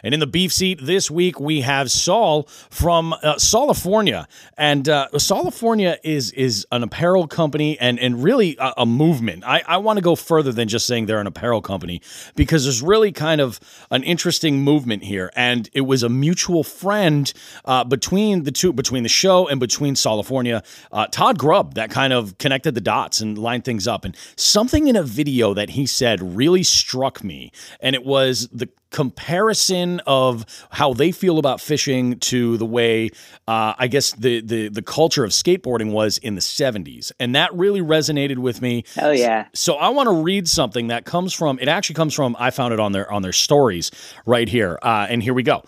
And in the beef seat this week, we have Sol from Solifornia. And Solifornia is an apparel company and really a movement. I want to go further than just saying they're an apparel company, because there's really kind of an interesting movement here. And it was a mutual friend between the two, between the show and between Solifornia, Todd Grubb, that kind of connected the dots and lined things up. And something in a video that he said really struck me. And it was the comparison of how they feel about fishing to the way, I guess, the culture of skateboarding was in the 70s. And that really resonated with me. Hell yeah. So I want to read something that comes from, it actually comes from, I found it on their stories right here. And here we go.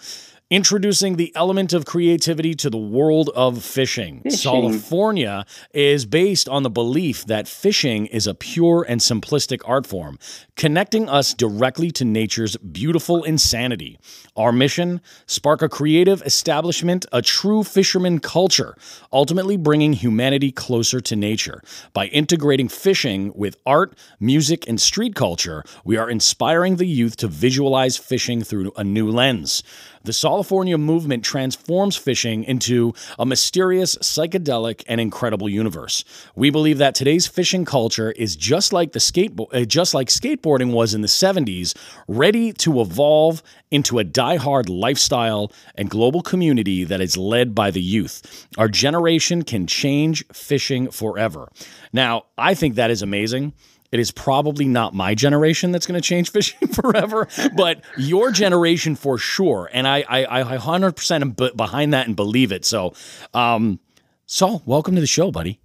Introducing the element of creativity to the world of fishing. Solifornia is based on the belief that fishing is a pure and simplistic art form, connecting us directly to nature's beautiful insanity. Our mission, spark a creative establishment, a true fisherman culture, ultimately bringing humanity closer to nature. By integrating fishing with art, music, and street culture, we are inspiring the youth to visualize fishing through a new lens. The Solifornia movement transforms fishing into a mysterious, psychedelic, and incredible universe. We believe that today's fishing culture is just like skateboarding was in the 70s, ready to evolve into a die-hard lifestyle and global community that is led by the youth. Our generation can change fishing forever. Now, I think that is amazing. It is probably not my generation that's going to change fishing forever, but your generation for sure. And I 100% am behind that and believe it. So, Sol, welcome to the show, buddy.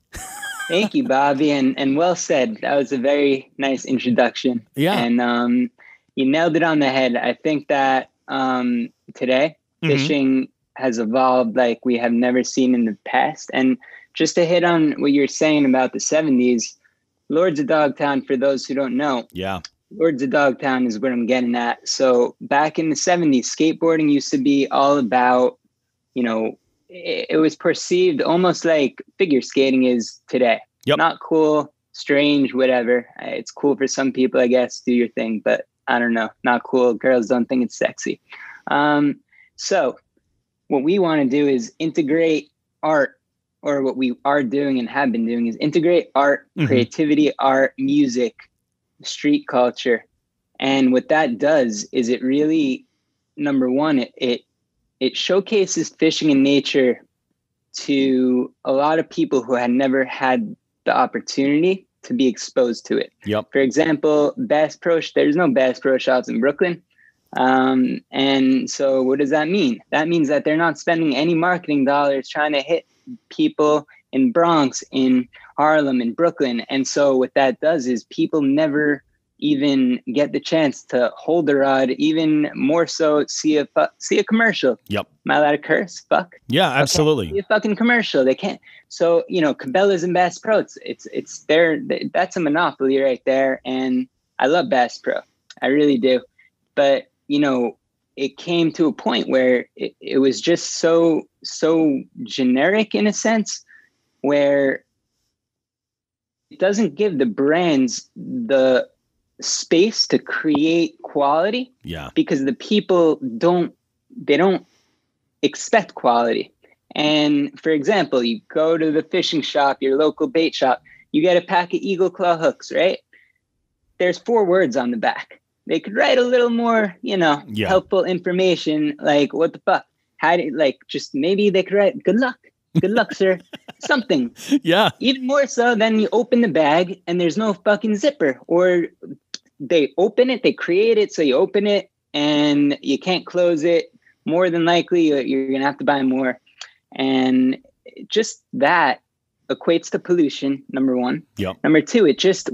Thank you, Bobby. And well said. That was a very nice introduction. Yeah. And you nailed it on the head. I think that today fishing has evolved like we have never seen in the past. And just to hit on what you're saying about the 70s, Lords of Dogtown, for those who don't know. Yeah. Lords of Dogtown is what I'm getting at. So back in the 70s, skateboarding used to be all about, it was perceived almost like figure skating is today. Yep. Not cool, strange, whatever. It's cool for some people, I guess, do your thing, but I don't know, not cool. Girls don't think it's sexy. So what we want to do is integrate art, or what we are doing and have been doing is integrate art, creativity, art, music, street culture. And what that does is it really, number one, it showcases fishing in nature to a lot of people who had never had the opportunity to be exposed to it. Yep. For example, Bass Pro, there's no Bass Pro Shops in Brooklyn. And so what does that mean? That means that they're not spending any marketing dollars trying to hit people in Bronx, in Harlem, in Brooklyn. And so what that does is people never even get the chance to hold a rod, even more so see a commercial. Yep. Am I allowed to curse? Fuck. Yeah, absolutely. See a fucking commercial. They can't. So, Cabela's and Bass Pro, it's there. That's a monopoly right there. And I love Bass Pro. I really do. But, it came to a point where it was just so generic in a sense, where it doesn't give the brands the space to create quality. Yeah. Because the people don't expect quality. And for example, you go to the fishing shop, your local bait shop, you get a pack of Eagle Claw hooks, right? There's 4 words on the back. They could write a little more, helpful information, like what the fuck? Just maybe they could write, good luck, sir. Something. Yeah. Even more so, then you open the bag and there's no fucking zipper, or they open it, they create it. So you open it and you can't close it. More than likely, you're going to have to buy more. And just that equates to pollution, number one. Yep. Number two, it just,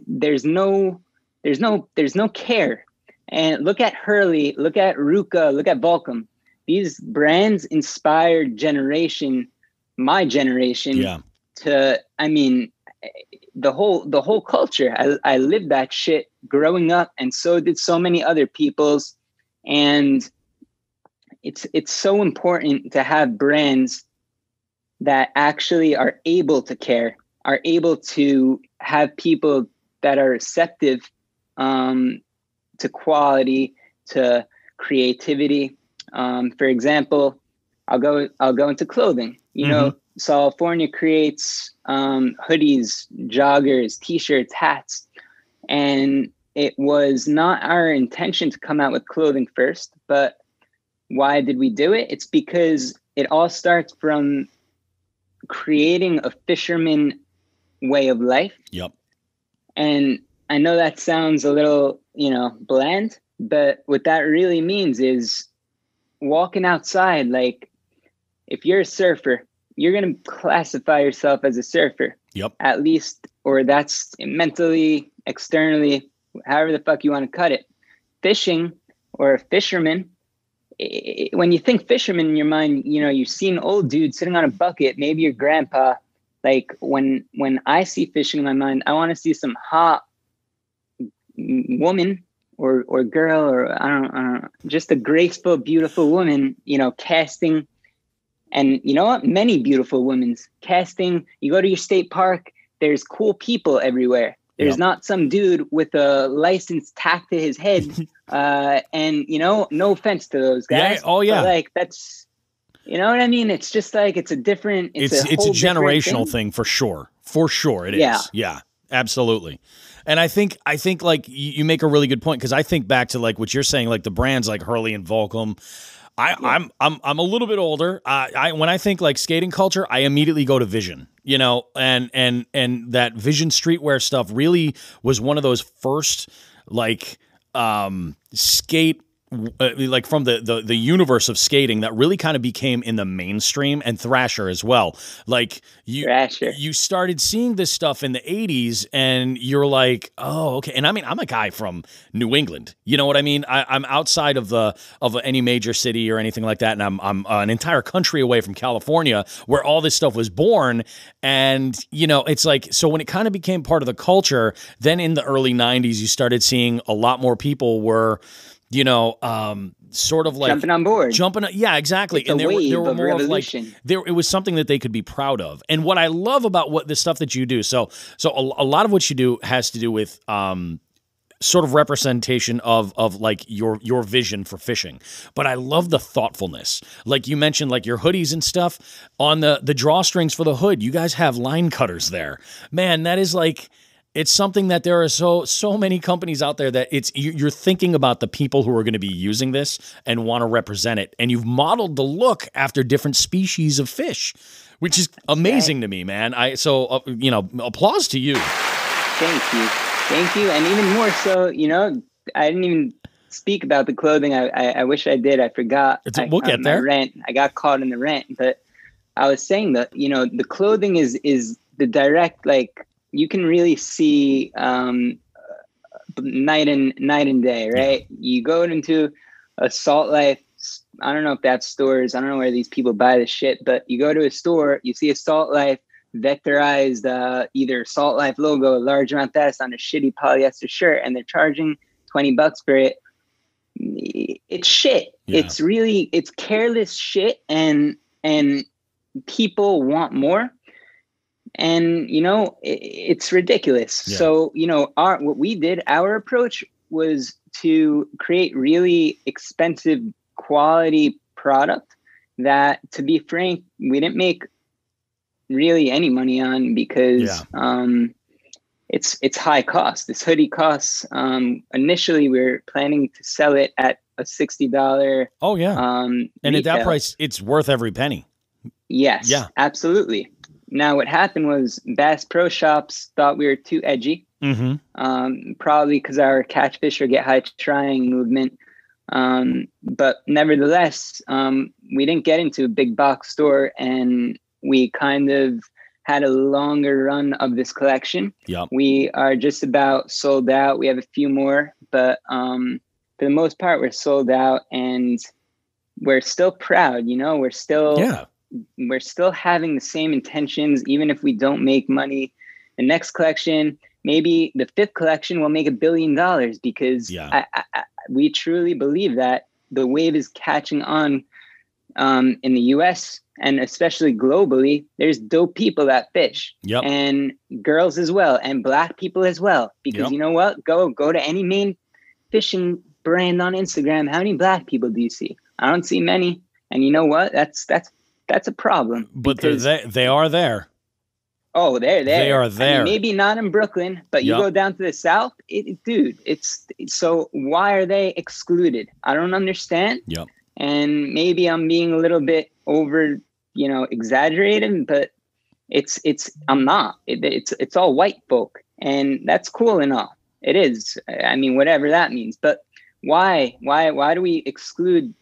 there's no care. And look at Hurley, look at Ruka, look at Volcom. These brands inspired my generation to, the whole culture. I lived that shit growing up, and so did so many other people's. And it's so important to have brands that actually are able to care, are able to have people that are receptive to quality, to creativity. For example, I'll go into clothing. You know, Solifornia creates hoodies, joggers, t-shirts, hats, and it was not our intention to come out with clothing first. But why did we do it? It's because it all starts from creating a fisherman way of life. Yep. And I know that sounds a little, bland, but what that really means is walking outside. Like, if you're a surfer, you're going to classify yourself as a surfer. Yep. At least, or that's mentally, externally, however the fuck you want to cut it. Fishing or a fisherman, when you think fisherman in your mind, you see an old dude sitting on a bucket, maybe your grandpa. Like, when I see fishing in my mind, I want to see some hot woman or girl, or I don't know, just a graceful, beautiful woman, casting. And you know what? Many beautiful women's casting. You go to your state park, there's cool people everywhere. There's not some dude with a license tacked to his head. And, no offense to those guys. Yeah. Oh, yeah. But, like, that's, you know what I mean? It's just like, it's a generational thing for sure. For sure it is. Yeah, absolutely. And I think like you make a really good point, because I think back to like what you're saying, like the brands like Hurley and Volcom. I'm a little bit older. When I think like skating culture, I immediately go to Vision, and that Vision streetwear stuff really was one of those first like skate. Like from the universe of skating that really kind of became in the mainstream, and Thrasher as well. Like you started seeing this stuff in the 80s, and you're like, oh, okay. And I mean, I'm a guy from New England. You know what I mean? I'm outside of any major city or anything like that, and I'm an entire country away from California, where all this stuff was born. And it's like, so when it kind of became part of the culture, then in the early 90s, you started seeing a lot more people were sort of like jumping on board, yeah, exactly. And there were more of like it was something that they could be proud of. And what I love about the stuff that you do, so a lot of what you do has to do with sort of representation of like your vision for fishing. But I love the thoughtfulness. Like you mentioned, like your hoodies and stuff on the drawstrings for the hood. You guys have line cutters there, man. That is like. It's something that there are so many companies out there that you're thinking about the people who are going to be using this and want to represent it. And you've modeled the look after different species of fish, which is amazing to me, man. Applause to you. Thank you. And even more so, I didn't even speak about the clothing. I wish I did. I forgot. We'll get there. Rant. I got caught in the rant, but I was saying that, the clothing is the direct, like, you can really see night and day, right? Yeah. You go into a Salt Life, I don't know if that's stores, I don't know where these people buy this shit, but you go to a store, you see a Salt Life vectorized either Salt Life logo, large amount that's on a shitty polyester shirt, and they're charging $20 for it. It's shit. Yeah. It's careless shit, and people want more. And, it's ridiculous. Yeah. So, what we did, our approach was to create really expensive quality product that, to be frank, we didn't make really any money on, because it's high cost. This hoodie costs, initially we were planning to sell it at a $60. Oh, yeah. And retail. At that price, it's worth every penny. Yes, yeah, absolutely. Now, what happened was Bass Pro Shops thought we were too edgy, probably because our catch fish or get high trying movement. But nevertheless, we didn't get into a big box store, and we kind of had a longer run of this collection. Yep. We are just about sold out. We have a few more, but for the most part, we're sold out, and we're still proud. We're still having the same intentions, even if we don't make money. The next collection, maybe the 5th collection, will make $1 billion, because we truly believe that the wave is catching on in the US, and especially globally. There's dope people that fish, and girls as well, and Black people as well. Because you know what? Go to any main fishing brand on Instagram. How many black people do you see? I don't see many. And you know what? That's a problem. But they are there. Oh, they're there. They are there. I mean, maybe not in Brooklyn, but you go down to the South, dude, it's so why are they excluded? I don't understand. Yep. And maybe I'm being a little bit over, exaggerated, but I'm not. It's all white folk, and that's cool and all. It is. I mean, whatever that means. But why do we exclude,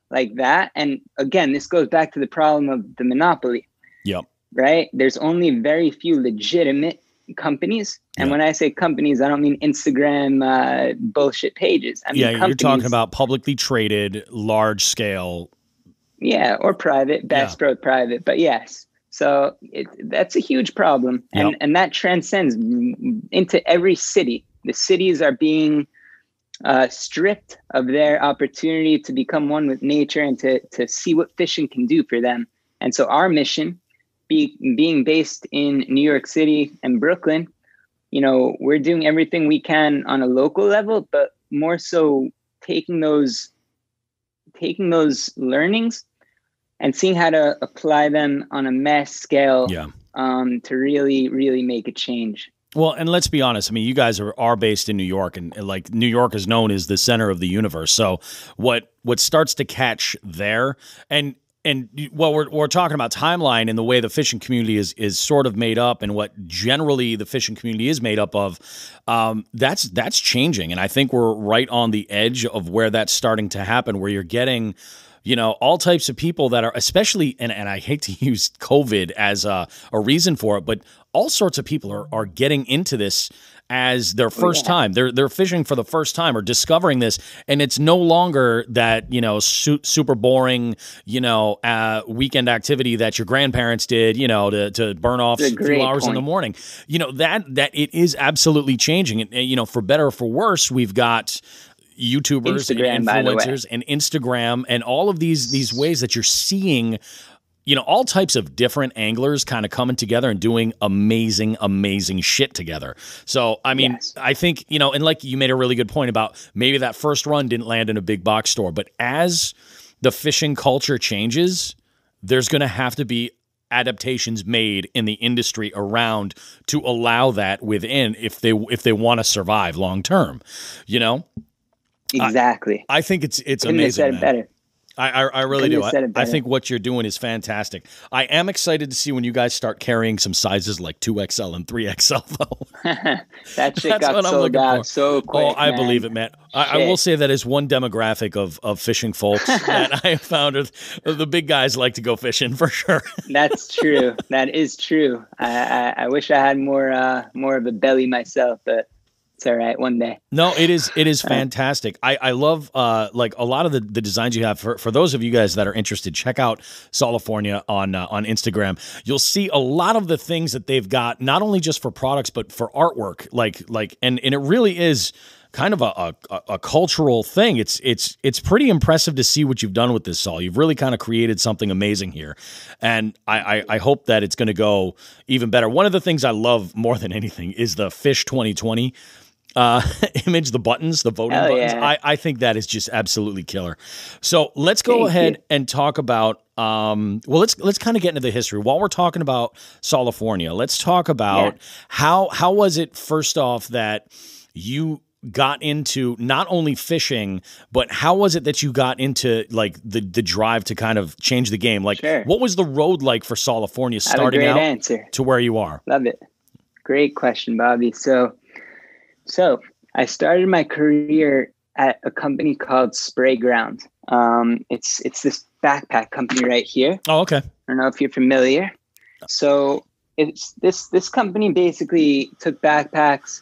like that? And again, this goes back to the problem of the monopoly. Yep. Right? There's only very few legitimate companies. And when I say companies, I don't mean Instagram bullshit pages. I mean you're talking about publicly traded, large scale. Yeah, or private, best both private. But yes. So that's a huge problem. And that transcends into every city. The cities are being stripped of their opportunity to become one with nature and to see what fishing can do for them. And so our mission, being based in New York City and Brooklyn, we're doing everything we can on a local level, but more so taking those learnings and seeing how to apply them on a mass scale to really, really make a change. Well, and let's be honest. I mean, you guys are based in New York, and like New York is known as the center of the universe. So what starts to catch there, and what we're talking about timeline and the way the fishing community is sort of made up, and what generally the fishing community is made up of, that's changing, and I think we're right on the edge of where that's starting to happen, where you're getting, all types of people that are, especially, and I hate to use COVID as a reason for it, but all sorts of people are getting into this as their first time. They're fishing for the first time or discovering this, and it's no longer that super boring weekend activity that your grandparents did to burn off a few hours in the morning. That it is absolutely changing, and for better or for worse, we've got YouTubers Instagram, and influencers and Instagram and all of these ways that you're seeing, all types of different anglers kind of coming together and doing amazing, amazing shit together. So, I mean, I think, and like you made a really good point about maybe that first run didn't land in a big box store, but as the fishing culture changes, there's going to have to be adaptations made in the industry around to allow that within if they want to survive long term, Exactly. I think it's Couldn't amazing. Have said it better. I really do. I think what you're doing is fantastic. I am excited to see when you guys start carrying some sizes like 2XL and 3XL, though. That shit got sold out so quick. Oh, I believe it, man. I will say that is one demographic of fishing folks that I have found are the big guys like to go fishing for sure. That's true. That is true. I wish I had more of a belly myself, but it's all right. One day. No, it is fantastic. I love like a lot of the designs you have. For those of you guys that are interested, check out Solifornia on Instagram. You'll see a lot of the things that they've got, not only just for products but for artwork. And it really is kind of a cultural thing. It's pretty impressive to see what you've done with this, Sol. You've really kind of created something amazing here, and I hope that it's going to go even better. One of the things I love more than anything is the Fish 2020 image, the buttons, the voting buttons. I think that is just absolutely killer. So let's go ahead and talk about, let's kind of get into the history. While we're talking about Solifornia, let's talk about how was it, first off, that you got into not only fishing, but how was it that you got into like the drive to kind of change the game? Like, what was the road like for Solifornia starting out to where you are? Love it. Great question, Bobby. So I started my career at a company called Spray Ground. It's this backpack company right here. Oh, okay. I don't know if you're familiar. So it's this company basically took backpacks,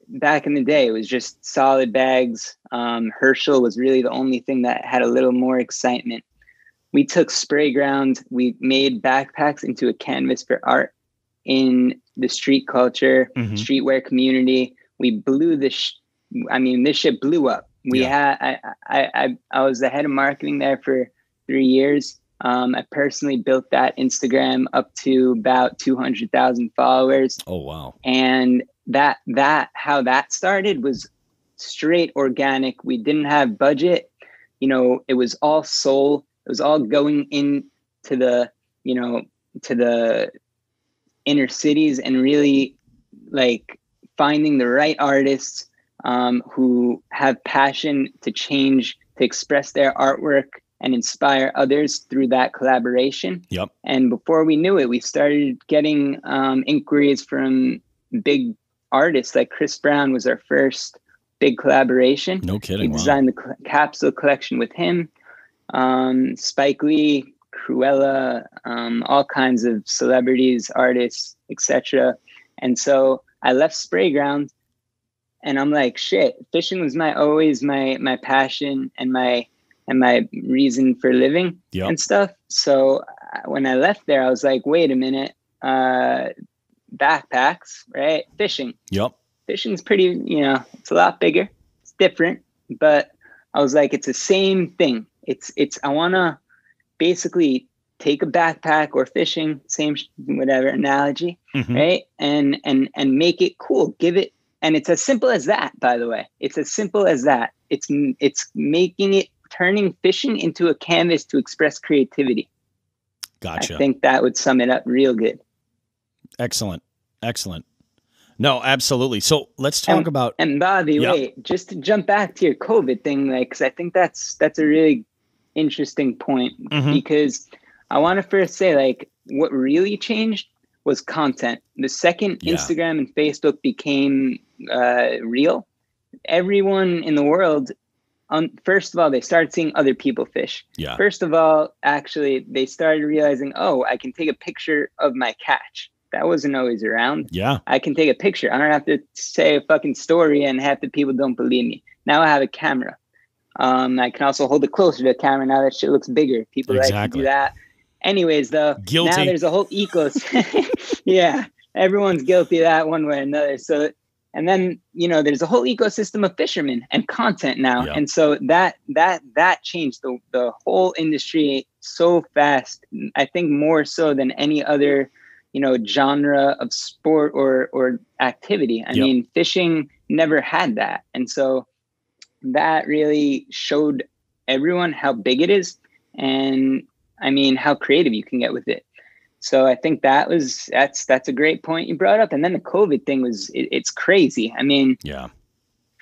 back in the day, it was just solid bags. Herschel was really the only thing that had a little more excitement. We took Spray Ground. We made backpacks into a canvas for art in the street culture, streetwear community. We blew this shit blew up. I was the head of marketing there for 3 years. I personally built that Instagram up to about 200,000 followers. Oh, wow. And how that started was straight organic. We didn't have budget. You know, it was all soul. It was all going into the, you know, to the inner cities and really like finding the right artists who have passion to change, to express their artwork and inspire others through that collaboration. Yep. And before we knew it, we started getting inquiries from big artists. Like Chris Brown was our first big collaboration. No kidding. We designed the capsule collection with him. Spike Lee, Cruella, all kinds of celebrities, artists, etc. And so I left Sprayground, and I'm like, shit, fishing was always my passion and my reason for living. Yep. And stuff. So when I left there, I was like, wait a minute, backpacks, right? Fishing. Yep. Fishing's pretty, you know, it's a lot bigger. It's different, but I was like, it's the same thing. I want to basically take a backpack or fishing, same whatever analogy, right? And make it cool. Give it, and it's as simple as that. By the way, it's as simple as that. It's making it, turning fishing into a canvas to express creativity. Gotcha. I think that would sum it up real good. Excellent. No, absolutely. So let's talk about. And Bobby, wait, just to jump back to your COVID thing, like, because I think that's a really interesting point, because I want to first say, like, what really changed was content. The second Instagram and Facebook became real, everyone in the world, first of all, they started seeing other people fish. Yeah. First of all, actually, they started realizing, oh, I can take a picture of my catch. That wasn't always around. Yeah. I can take a picture. I don't have to say a fucking story and half the people don't believe me. Now I have a camera. I can also hold it closer to the camera. Now that shit looks bigger. People like to do that. Anyways, though, now there's a whole ecosystem. Yeah. Everyone's guilty of that one way or another. So, and then, you know, there's a whole ecosystem of fishermen and content now. Yeah. And so that changed the whole industry so fast. I think more so than any other, you know, genre of sport or activity. I mean, fishing never had that. And so that really showed everyone how big it is. And I mean, how creative you can get with it. So I think that's a great point you brought up. And then the COVID thing it's crazy. I mean,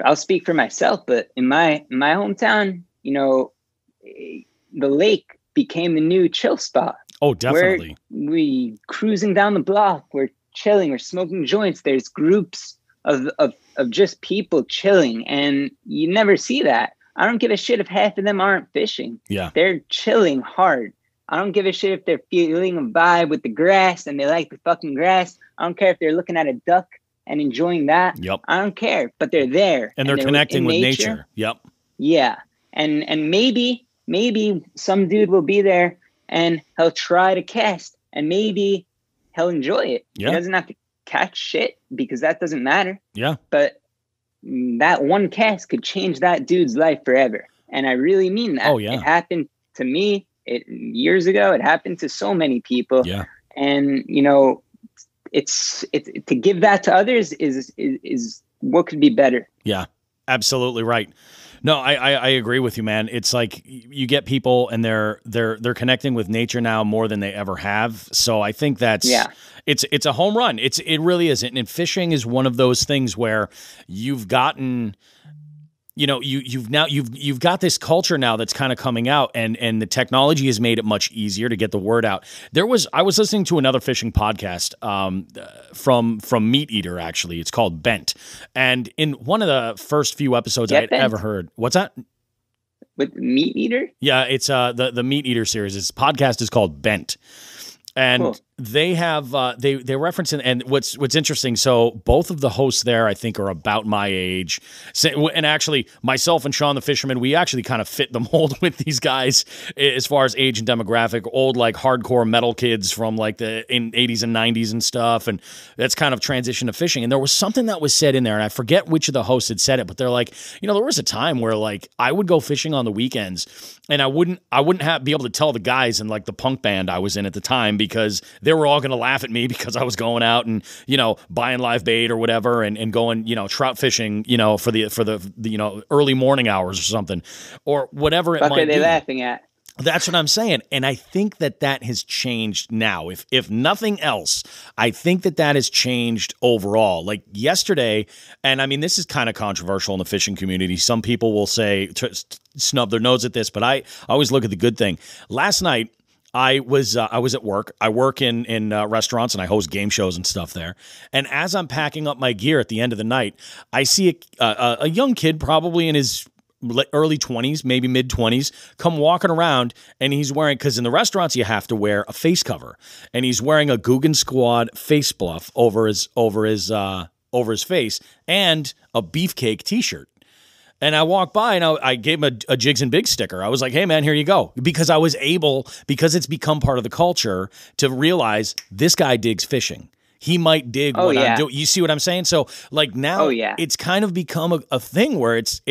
I'll speak for myself, but in my hometown, you know, the lake became the new chill spot. Oh, definitely. We cruising down the block. We're chilling. We're smoking joints. There's groups of just people chilling, and you never see that. I don't give a shit if half of them aren't fishing. Yeah, they're chilling hard. I don't give a shit if they're feeling a vibe with the grass and they like the fucking grass. I don't care if they're looking at a duck and enjoying that. Yep. I don't care, but they're there and they're connecting with nature. Yep. Yeah, and maybe some dude will be there and he'll try to cast, and maybe he'll enjoy it. Yeah. He doesn't have to catch shit because that doesn't matter. Yeah. But that one cast could change that dude's life forever. And I really mean that. Oh, yeah. It happened to me years ago. It happened to so many people. Yeah. And, you know, it's to give that to others is what could be better. Yeah, absolutely right. No, I agree with you, man. It's like you get people and they're connecting with nature now more than they ever have. So I think that's it's a home run. It really is. And fishing is one of those things where you've gotten, you know, you've got this culture now that's kind of coming out, and the technology has made it much easier to get the word out. I was listening to another fishing podcast from Meat Eater, actually. It's called Bent. And in one of the first few episodes I'd ever heard. What's that? With Meat Eater? Yeah, it's the Meat Eater series. Its podcast is called Bent. And cool. They have they reference and what's interesting. So both of the hosts there, I think, are about my age. And actually, myself and Sean the Fisherman, we actually kind of fit the mold with these guys as far as age and demographic. Old like hardcore metal kids from like the 80s and 90s and stuff, and that's kind of transition to fishing. And there was something that was said in there, and I forget which of the hosts had said it, but they're like, you know, there was a time where like I would go fishing on the weekends, and I wouldn't be able to tell the guys in like the punk band I was in at the time because they were all going to laugh at me because I was going out and, you know, buying live bait or whatever and going, you know, trout fishing, you know, for the you know, early morning hours or something or whatever it might be. What are they laughing at? That's what I'm saying. And I think that has changed now. If nothing else, I think that has changed overall. Like yesterday, and I mean, this is kind of controversial in the fishing community. Some people will say, snub their nose at this, but I always look at the good thing. Last night, I was at work. I work in restaurants and I host game shows and stuff there. And as I'm packing up my gear at the end of the night, I see a young kid, probably in his early 20s, maybe mid 20s, come walking around, and he's wearing, because in the restaurants you have to wear a face cover, and he's wearing a Guggen Squad face bluff over his face and a beefcake t-shirt. And I walked by and I gave him a Jigs and Bigs sticker. I was like, hey man, here you go. Because I was able, because it's become part of the culture, to realize this guy digs fishing. He might dig what I'm doing. You see what I'm saying? So like now it's kind of become a thing where it's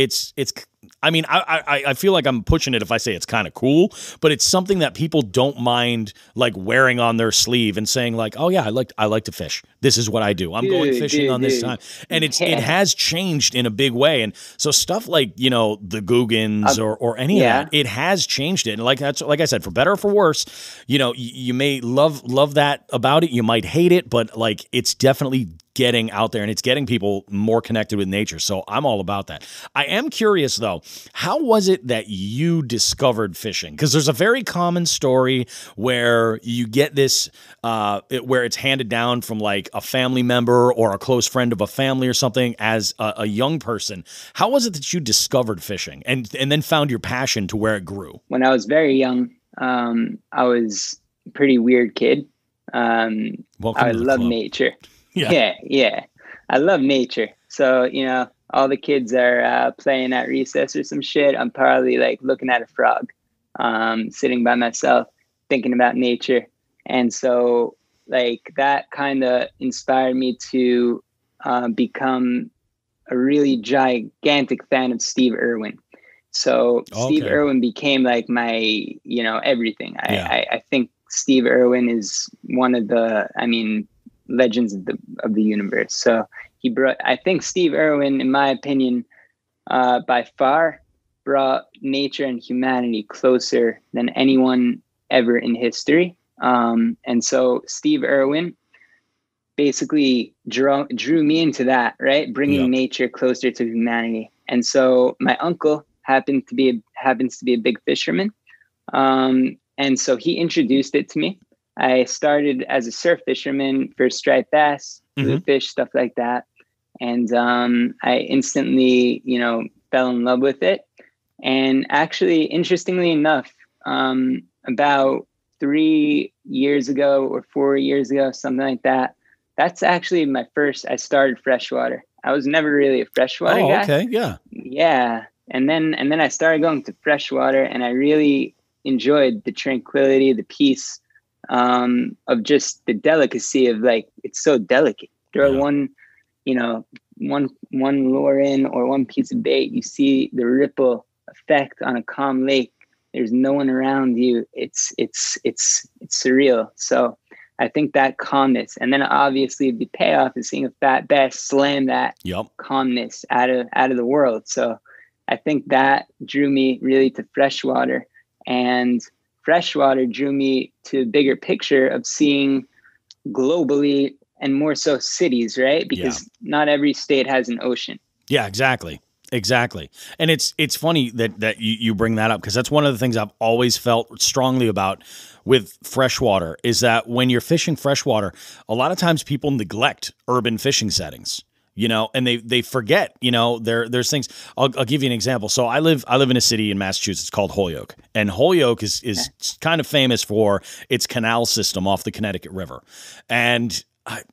I mean, I feel like I'm pushing it if I say it's kind of cool, but it's something that people don't mind like wearing on their sleeve and saying like, oh yeah, I like to fish. This is what I do. I'm going fishing on this time. And it has changed in a big way. And so stuff like, you know, the Guggens or any of that, it has changed it. And like I said, for better or for worse, you know, you may love that about it. You might hate it, but like it's definitely getting out there and it's getting people more connected with nature. So I'm all about that. I am curious though, how was it that you discovered fishing? Because there's a very common story where you get this, where it's handed down from like a family member or a close friend of a family or something as a young person. How was it that you discovered fishing and then found your passion to where it grew? When I was very young, I was a pretty weird kid. I love nature. Yeah. I love nature. So, you know, all the kids are playing at recess or some shit. I'm probably like looking at a frog, sitting by myself, thinking about nature. And so like that kind of inspired me to become a really gigantic fan of Steve Irwin. So Steve Irwin became like my, you know, everything. I think Steve Irwin is one of the, legends of the universe. So I think Steve Irwin, in my opinion, by far brought nature and humanity closer than anyone ever in history. And so Steve Irwin basically drew me into that, right? Bringing nature closer to humanity. And so my uncle happens to be a big fisherman. And so he introduced it to me. I started as a surf fisherman for striped bass, bluefish, stuff like that. And I instantly, you know, fell in love with it. And actually, interestingly enough, about 3 years ago or 4 years ago, something like that, that's actually I started freshwater. I was never really a freshwater guy. Okay, yeah. Yeah. And then I started going to freshwater, and I really enjoyed the tranquility, the peace, of just the delicacy of like, it's so delicate. Throw one lure in or one piece of bait, you see the ripple effect on a calm lake. There's no one around you. It's surreal. So I think that calmness, and then obviously the payoff is seeing a fat bass slam that calmness out of the world. So I think that drew me really to freshwater, and freshwater drew me to a bigger picture of seeing globally and more so cities, right? Because not every state has an ocean. Yeah, exactly. And it's funny that you bring that up, because that's one of the things I've always felt strongly about with freshwater is that when you're fishing freshwater, a lot of times people neglect urban fishing settings. You know, and they forget, you know, there's things. I'll give you an example. So I live in a city in Massachusetts called Holyoke, and Holyoke is kind of famous for its canal system off the Connecticut River. And,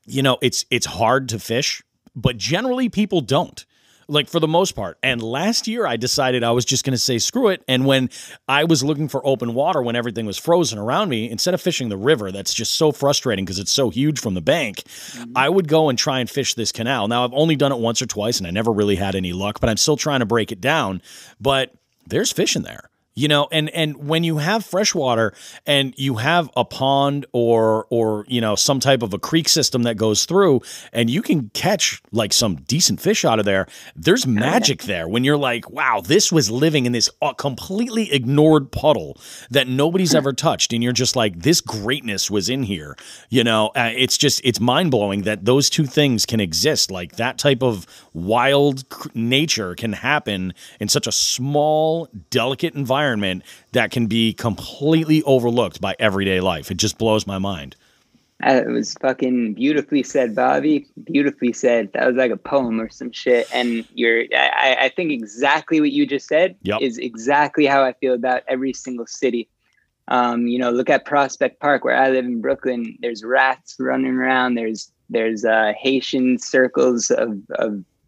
you know, it's hard to fish, but generally people don't. Like for the most part. And last year I decided I was just going to say screw it. And when I was looking for open water, when everything was frozen around me, instead of fishing the river, that's just so frustrating because it's so huge from the bank, I would go and try and fish this canal. Now I've only done it once or twice and I never really had any luck, but I'm still trying to break it down. But there's fish in there. You know, and when you have fresh water and you have a pond or you know, some type of a creek system that goes through and you can catch like some decent fish out of there, there's magic there when you're like, wow, this was living in this completely ignored puddle that nobody's ever touched. And you're just like, this greatness was in here. You know, it's mind blowing that those two things can exist. Like that type of wild nature can happen in such a small, delicate environment that can be completely overlooked by everyday life. It just blows my mind. It was fucking beautifully said, Bobby. Beautifully said. That was like a poem or some shit. And I think exactly what you just said is exactly how I feel about every single city. You know, look at Prospect Park where I live in Brooklyn. There's rats running around. There's Haitian circles of,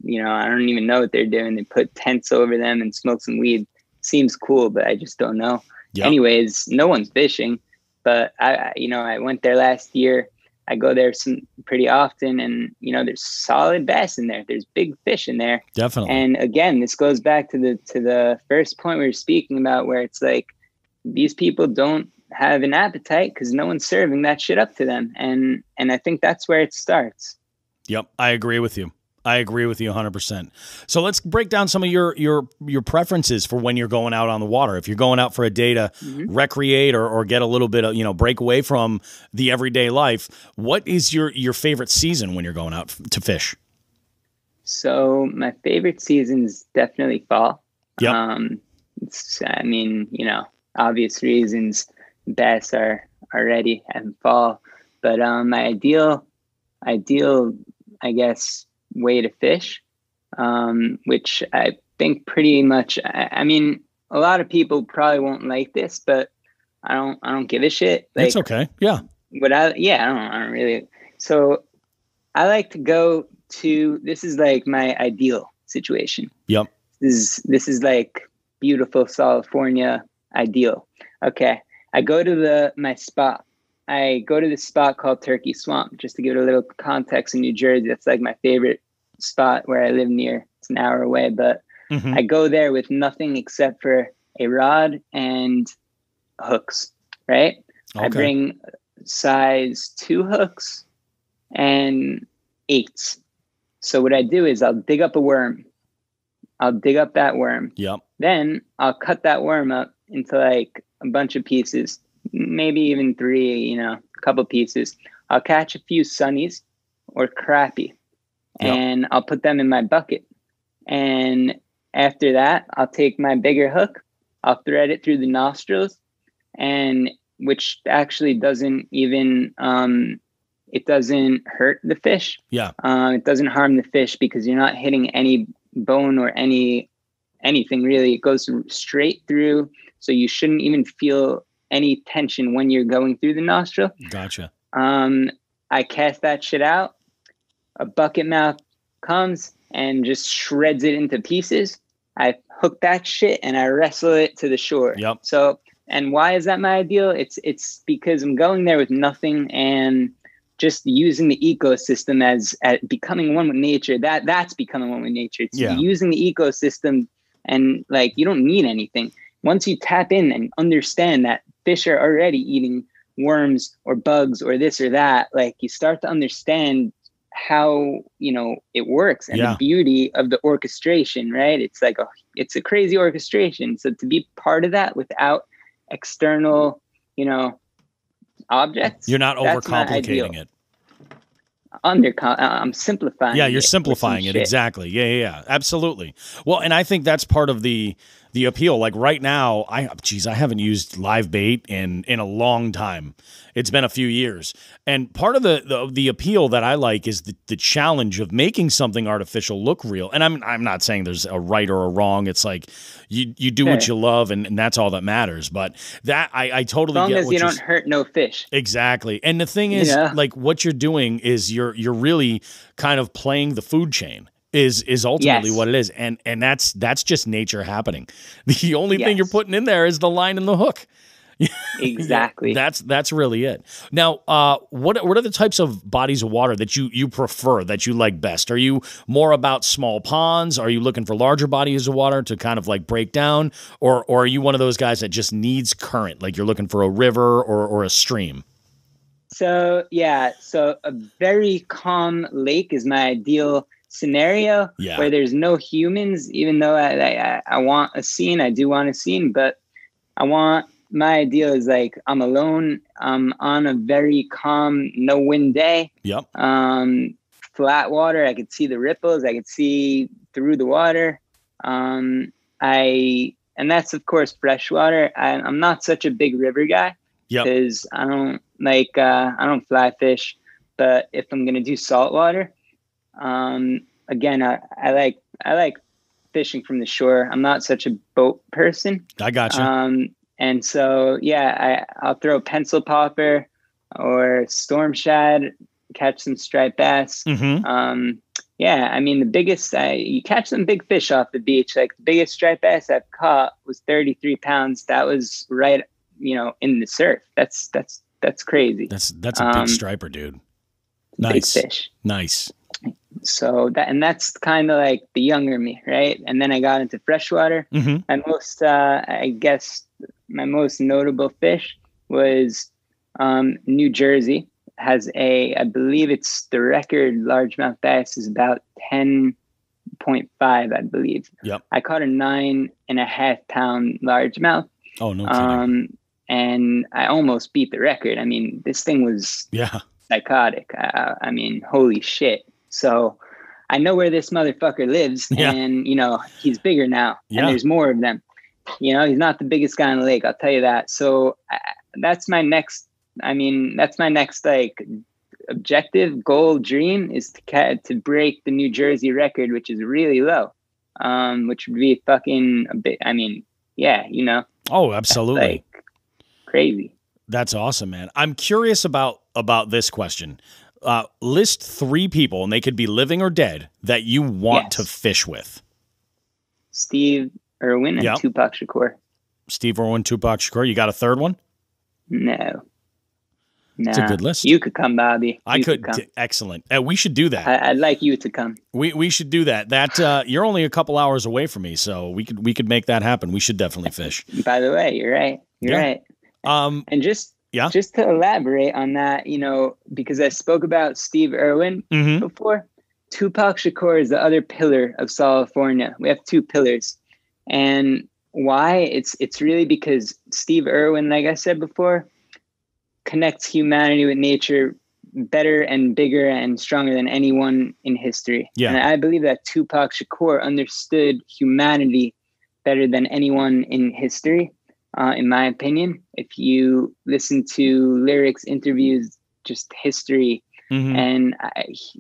you know, I don't even know what they're doing. They put tents over them and smoke some weed. Seems cool, but I just don't know. Yep. Anyways, no one's fishing, but I went there last year. I go there pretty often, and you know, there's solid bass in there. There's big fish in there. Definitely. And again, this goes back to the first point we were speaking about, where it's like these people don't have an appetite because no one's serving that shit up to them, and I think that's where it starts. Yep, I agree with you. I agree with you 100%. So let's break down some of your preferences for when you're going out on the water. If you're going out for a day to recreate or get a little bit of, you know, break away from the everyday life, what is your favorite season when you're going out to fish? So my favorite season is definitely fall. Yep. I mean, you know, obvious reasons, bass are ready in fall, but my ideal, I guess, way to fish, which I think pretty much, I mean, a lot of people probably won't like this, but I don't give a shit. Like, it's okay. Yeah. But I don't really. So I like to go to, this is like my ideal situation. Yep. This is like beautiful Solifornia ideal. Okay. I go to my spot. I go to this spot called Turkey Swamp. Just to give it a little context, in New Jersey, that's like my favorite spot where I live near. It's an hour away, but I go there with nothing except for a rod and hooks, right? Okay. I bring size 2 hooks and 8s. So what I do is I'll dig up a worm. I'll dig up that worm. Yep. Then I'll cut that worm up into like a bunch of pieces, maybe even 3, you know, a couple pieces. I'll catch a few sunnies or crappie, and I'll put them in my bucket. And after that, I'll take my bigger hook, I'll thread it through the nostrils, and which actually doesn't even, it doesn't hurt the fish. Yeah. It doesn't harm the fish because you're not hitting any bone or anything really. It goes straight through. So you shouldn't even feel any tension when you're going through the nostril. Gotcha. I cast that shit out. A bucket mouth comes and just shreds it into pieces. I hook that shit and I wrestle it to the shore. Yep. So, and why is that my ideal? It's because I'm going there with nothing and just using the ecosystem as becoming one with nature. That's becoming one with nature. It's using the ecosystem, and like, you don't need anything. Once you tap in and understand that fish are already eating worms or bugs or this or that, like, you start to understand how, you know, it works and the beauty of the orchestration, right? It's like it's a crazy orchestration. So to be part of that without external, you know, objects, you're not overcomplicating it. I'm simplifying. Yeah, you're simplifying it. Exactly. Yeah, absolutely. Well, and I think that's part of the appeal. Like right now, I haven't used live bait in a long time. It's been a few years. And part of the appeal that I like is the challenge of making something artificial look real. And I'm not saying there's a right or a wrong. It's like you do what you love, and that's all that matters. But that I totally get. As long as you don't hurt no fish. Exactly. And the thing is, like, what you're doing is you're really kind of playing the food chain. Is ultimately what it is, and that's just nature happening. The only thing you're putting in there is the line and the hook. Exactly. That's really it. Now, what are the types of bodies of water that you prefer, that you like best? Are you more about small ponds? Are you looking for larger bodies of water to kind of like break down, or are you one of those guys that just needs current, like you're looking for a river or a stream? So so a very calm lake is my ideal scenario, Yeah. where there's no humans. Even though I want a scene, I do want a scene, but my ideal is like I'm alone. I'm on a very calm, no wind day. Yep. Flat water. I could see the ripples. I could see through the water. And that's of course freshwater. I'm not such a big river guy. Yep. Because I don't fly fish, but if I'm gonna do saltwater, again, I like fishing from the shore. I'm not such a boat person. I got you. And so I'll throw pencil popper or storm shad, catch some striped bass. Mm-hmm. I mean, the biggest you catch some big fish off the beach. Like the biggest striped bass I've caught was 33 pounds. That was right, in the surf. That's crazy. That's a big striper, dude. Nice. Big fish. Nice. So that's kind of like the younger me, right? And then I got into freshwater. Mm-hmm. And I guess my most notable fish was New Jersey. Has I believe it's the record largemouth bass is about 10.5, I believe. Yep. I caught a 9.5 pound largemouth. Oh, no kidding. And I almost beat the record. I mean, this thing was psychotic. I mean, holy shit. So I know where this motherfucker lives, and he's bigger now, and there's more of them. He's not the biggest guy on the lake, I'll tell you that. So that's my next like objective, goal, dream is to break the New Jersey record, which is really low, which would be fucking a bit. I mean, Oh, absolutely. Like crazy. That's awesome, man. I'm curious about this question. List 3 people, and they could be living or dead, that you want to fish with. Steve Irwin and Tupac Shakur. Steve Irwin, Tupac Shakur. You got a third one? No. It's a good list. You could come, Bobby. I could. Excellent. We should do that. I'd like you to come. We should do that. That you're only a couple hours away from me, so we could make that happen. We should definitely fish. By the way, you're right. You're right. And just to elaborate on that, because I spoke about Steve Irwin before, Tupac Shakur is the other pillar of Solifornia. We have 2 pillars. And why? It's really because Steve Irwin, like I said before, connects humanity with nature better and bigger and stronger than anyone in history. Yeah. And I believe that Tupac Shakur understood humanity better than anyone in history, in my opinion. If you listen to lyrics, interviews, just history, and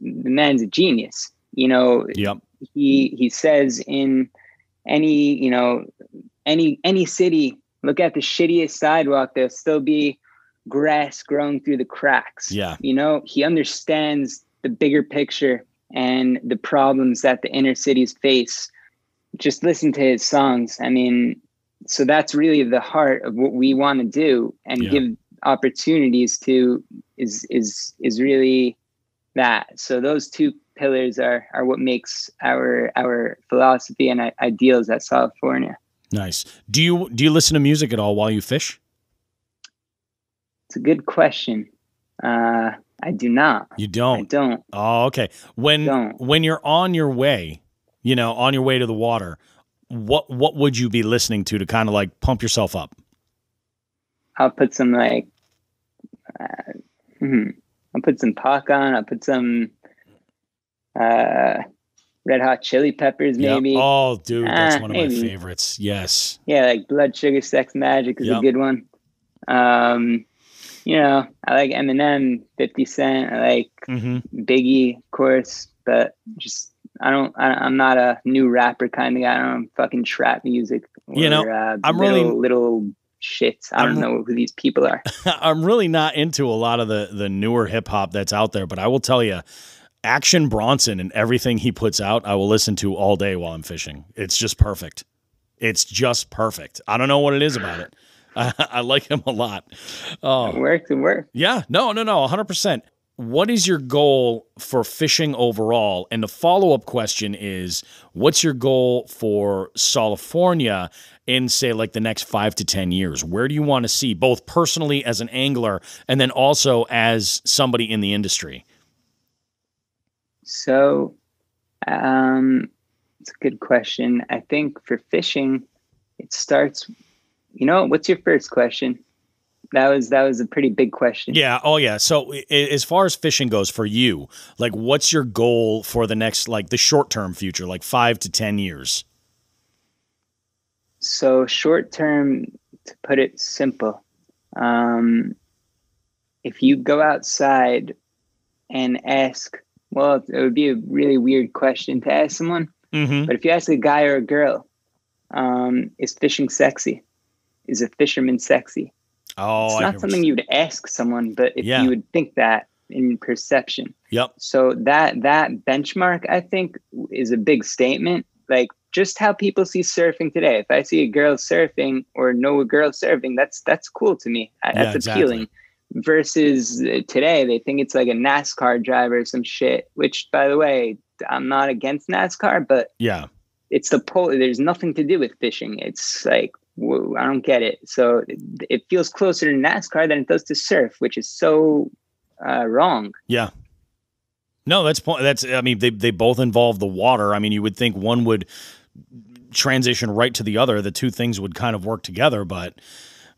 the man's a genius. He says in any city, look at the shittiest sidewalk, there'll still be grass growing through the cracks. Yeah. He understands the bigger picture and the problems that the inner cities face. Just listen to his songs. I mean, so that's really the heart of what we want to do and give opportunities to is really that. So those 2 pillars are what makes our philosophy and ideals at Solifornia. Nice. Do you listen to music at all while you fish? It's a good question. I do not. You don't? I don't. Oh, okay. When you're on your way, on your way to the water, what would you be listening to kind of like pump yourself up? I'll put some like, I'll put some Pac on. I'll put some Red Hot Chili Peppers, maybe. Yep. Oh, dude, that's one of my favorites. Yes. Yeah, like Blood Sugar Sex Magic is a good one. I like Eminem, 50 Cent. I like Biggie, of course, but just I'm not a new rapper kind of guy. I don't fucking trap music. Or, I'm little shits. I don't know who these people are. I'm really not into a lot of the newer hip hop that's out there, but I will tell you, Action Bronson and everything he puts out, I will listen to all day while I'm fishing. It's just perfect. It's just perfect. I don't know what it is about it, I like him a lot. It worked. It worked. Yeah, no, 100%. What is your goal for fishing overall? And the follow-up question is, what's your goal for Solifornia in, say, like the next 5 to 10 years? Where do you want to see, both personally as an angler and then also as somebody in the industry? So, it's a good question. I think for fishing, it starts, what's your first question? That was a pretty big question. Yeah. Oh, yeah. So as far as fishing goes for you, like, what's your goal for the next, like, the short-term future, like 5 to 10 years? So short-term, to put it simple, if you go outside and ask, well, it would be a really weird question to ask someone, but if you ask a guy or a girl, is fishing sexy? Is a fisherman sexy? Oh, it's not something you would ask someone, but if you would think that in perception. Yep. So that benchmark, I think, is a big statement. Like, just how people see surfing today. If I see a girl surfing or know a girl surfing, that's cool to me. That's appealing. Versus today, they think it's like a NASCAR driver or some shit, which, by the way, I'm not against NASCAR, but it's there's nothing to do with fishing. It's like, I don't get it. So it feels closer to NASCAR than it does to surf, which is so wrong. Yeah. No, I mean, they both involve the water. I mean, you would think one would transition right to the other. The two things would kind of work together, but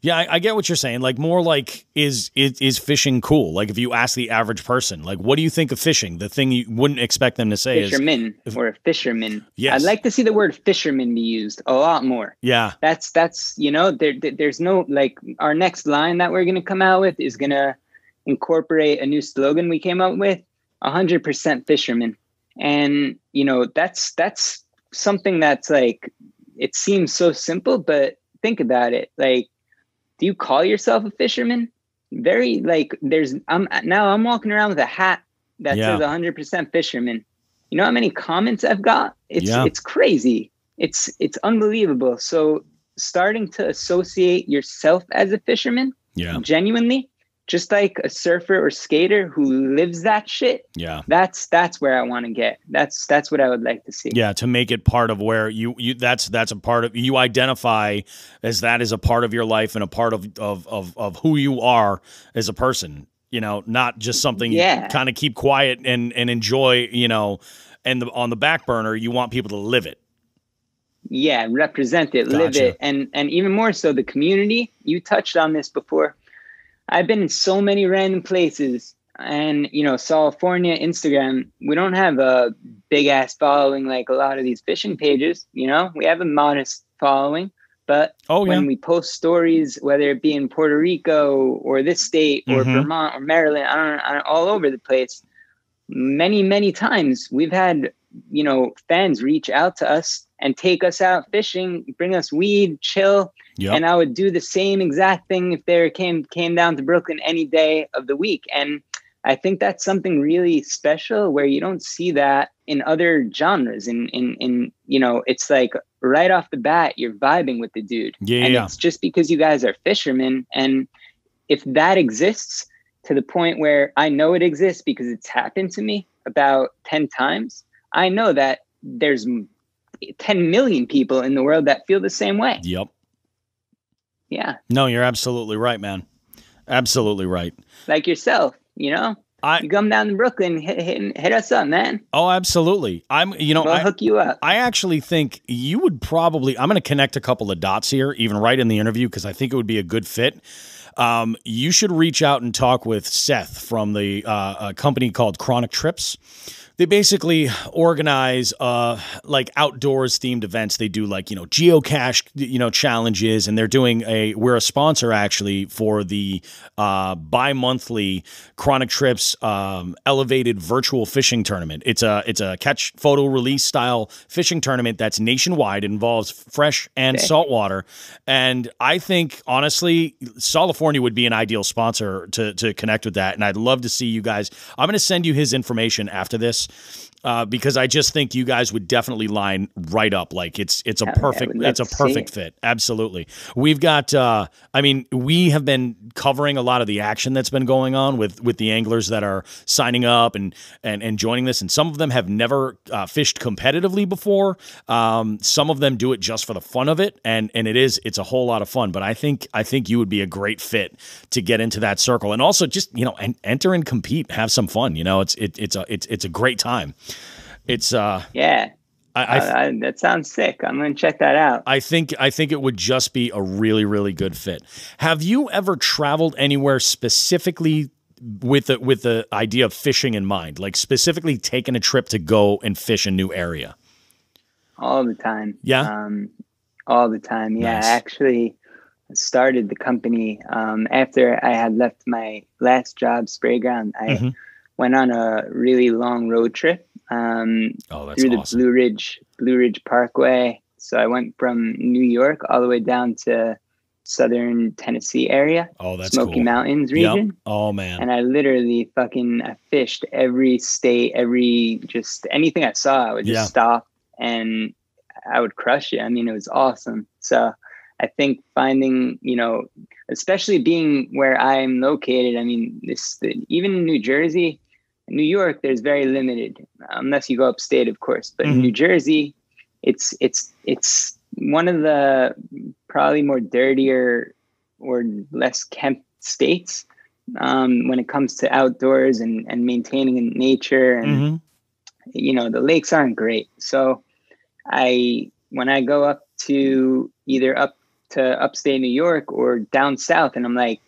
yeah, I get what you're saying. Like, more like, is fishing cool? Like, if you ask the average person, like, what do you think of fishing? The thing you wouldn't expect them to say fisherman or a fisherman. Yes. I'd like to see the word fisherman be used a lot more. Yeah. That's there's no, like, our next line that we're going to come out with is going to incorporate a new slogan we came up with, 100% fisherman. And, that's something that's like, it seems so simple, but think about it. Like, do you call yourself a fisherman? Very, like, I'm walking around with a hat that says 100% fisherman. You know how many comments I've got? It's crazy. It's unbelievable. So starting to associate yourself as a fisherman, genuinely, just like a surfer or skater who lives that shit. Yeah. That's where I want to get. That's what I would like to see. Yeah. To make it part of where that's a part of, you identify as that is a part of your life and a part of who you are as a person, not just something you kind of keep quiet and enjoy, and on the back burner, you want people to live it. Yeah. Represent it, live it. And even more so the community. You touched on this before. I've been in so many random places, and, Solifornia, Instagram, we don't have a big ass following like a lot of these fishing pages. We have a modest following, but when we post stories, whether it be in Puerto Rico or this state or Vermont or Maryland, I don't all over the place, many, many times we've had, fans reach out to us and take us out fishing, bring us weed, chill. Yep. And I would do the same exact thing if they came down to Brooklyn any day of the week. And I think that's something really special where you don't see that in other genres. In it's like right off the bat, you're vibing with the dude. And it's just because you guys are fishermen. And if that exists to the point where I know it exists because it's happened to me about 10 times, I know that there's 10 million people in the world that feel the same way. Yep. Yeah. No, you're absolutely right, man. Absolutely right. Like yourself, you come down to Brooklyn, hit us up, man. Oh, absolutely. We'll hook you up. I actually think you would probably, I'm going to connect a couple of dots here, even right in the interview, because I think it would be a good fit. You should reach out and talk with Seth from the a company called Chronic Trips. They basically organize like outdoors themed events. They do like, geocache, challenges, and we're a sponsor actually for the bi-monthly Chronic Trips elevated virtual fishing tournament. It's a catch photo release style fishing tournament that's nationwide. It involves fresh and saltwater. And I think honestly, Solifornia would be an ideal sponsor to connect with that. And I'd love to see you guys. I'm going to send you his information after this. because I just think you guys would definitely line right up. Like it's a perfect fit. Absolutely. We've got, I mean, we have been covering a lot of the action that's been going on with the anglers that are signing up and joining this. And some of them have never fished competitively before. Some of them do it just for the fun of it. And it's a whole lot of fun, but I think you would be a great fit to get into that circle, and also just, enter and compete, have some fun. It's a great time. It's yeah. That sounds sick. I'm going to check that out. I think it would just be a really, really good fit. Have you ever traveled anywhere specifically with the idea of fishing in mind, like specifically taking a trip to go and fish a new area? All the time. Yeah. All the time. Yeah. Nice. I actually started the company after I had left my last job, Spray Ground. I went on a really long road trip through the awesome. Blue Ridge Parkway. So I went from New York all the way down to southern Tennessee area. Oh, that's Smoky cool. Mountains region. Yep. Oh man. And I literally I fished every state, just anything I saw, I would just stop and I would crush it. I mean, it was awesome. So I think finding, especially being where I'm located, I mean, even in New Jersey, New York, there's very limited, unless you go upstate, of course. But in New Jersey, it's one of the probably more dirtier or less kept states when it comes to outdoors and maintaining in nature. And, the lakes aren't great. So when I go up to either up to upstate New York or down south, and I'm like,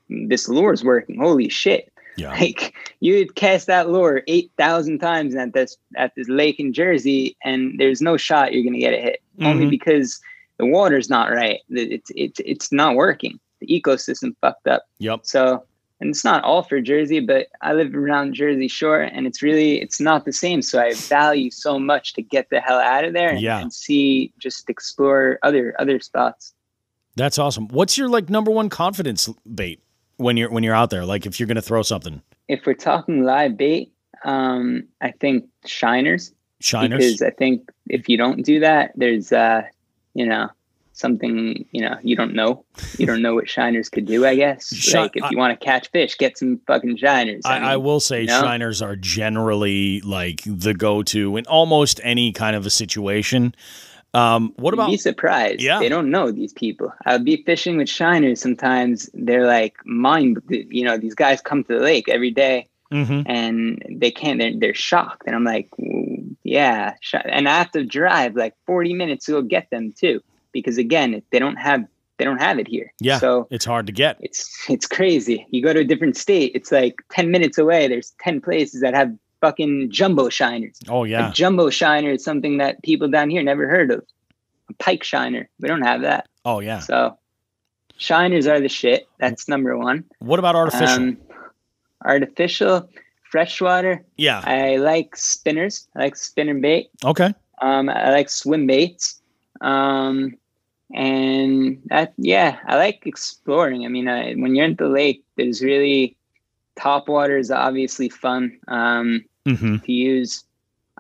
this lure's working. Holy shit. Yeah. Like you'd cast that lure 8,000 times at this lake in Jersey, and there's no shot you're going to get a hit, only because the water's not right. It's not working. The ecosystem fucked up. Yep. So, and it's not all for Jersey, but I live around Jersey Shore, and it's not the same. So I value so much to get the hell out of there and just explore other spots. That's awesome. What's your number one confidence bait when you're out there? Like if you're going to throw something, if we're talking live bait, I think shiners, because I think if you don't do that, there's, something, you don't know what shiners could do, I guess. Like if you want to catch fish, get some fucking shiners. I will say shiners are generally like the go-to in almost any kind of a situation. What about? You'd be surprised. Yeah. They don't know these people. I would be fishing with shiners sometimes. They're like these guys come to the lake every day and they can't, they're shocked. And I'm like, yeah. And I have to drive like 40 minutes to go get them too. Because again, they don't have it here. Yeah. So it's hard to get. It's crazy. You go to a different state, it's like 10 minutes away. There's 10 places that have fucking jumbo shiners. Oh yeah. A jumbo shiner is something that people down here never heard of. A pike shiner. We don't have that. Oh yeah. So shiners are the shit. That's number one. What about artificial? Artificial, freshwater. Yeah. I like spinners. I like spinner bait. Okay. I like swim baits. And I like exploring. I mean, when you're in the lake, there's really top water is obviously fun to use.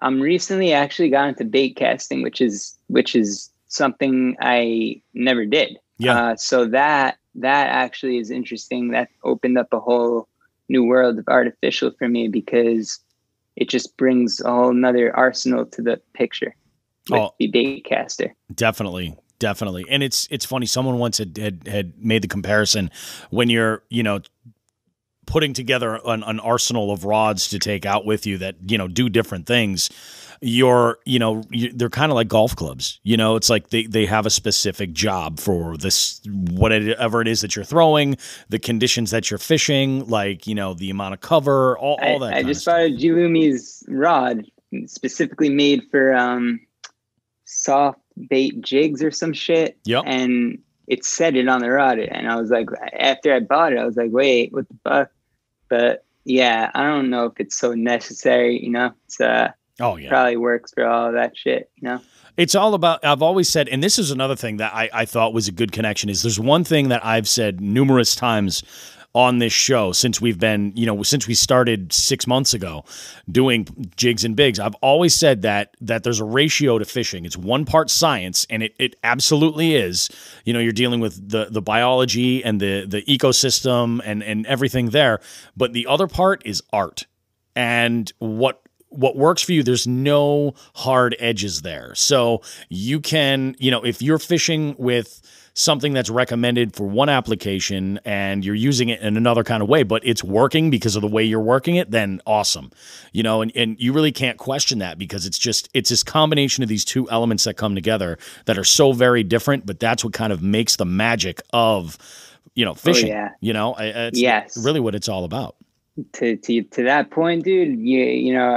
I'm recently actually got into bait casting, which is something I never did. Yeah. So that actually is interesting. That opened up a whole new world of artificial for me because it just brings a whole nother arsenal to the picture. The bait caster. Definitely. And it's funny. Someone once had made the comparison when you're, putting together an arsenal of rods to take out with you that, do different things. They're kind of like golf clubs. It's like they have a specific job for this, whatever it is that you're throwing, the conditions that you're fishing, like, the amount of cover, all that. I just bought a Jilumi's rod specifically made for, soft bait jigs or some shit. Yep. And it said it on the rod. And I was like, after I bought it, I was like, wait, what the fuck? But yeah, I don't know if it's so necessary, it's probably works for all that shit, It's all about, I've always said, and this is another thing that I thought was a good connection, is there's one thing that I've said numerous times on this show since we've been, since we started 6 months ago doing Jigs and Bigs. I've always said that there's a ratio to fishing. It's 1 part science, and it absolutely is. You're dealing with the biology and the ecosystem and everything there, but the other part is art. And what works for you, there's no hard edges there. So you can, if you're fishing with something that's recommended for one application and you're using it in another kind of way, but it's working because of the way you're working it, then awesome. And you really can't question that, because it's this combination of these two elements that come together that are so very different, but that's what kind of makes the magic of, fishing. Oh, yeah. It's really what it's all about. To that point, dude,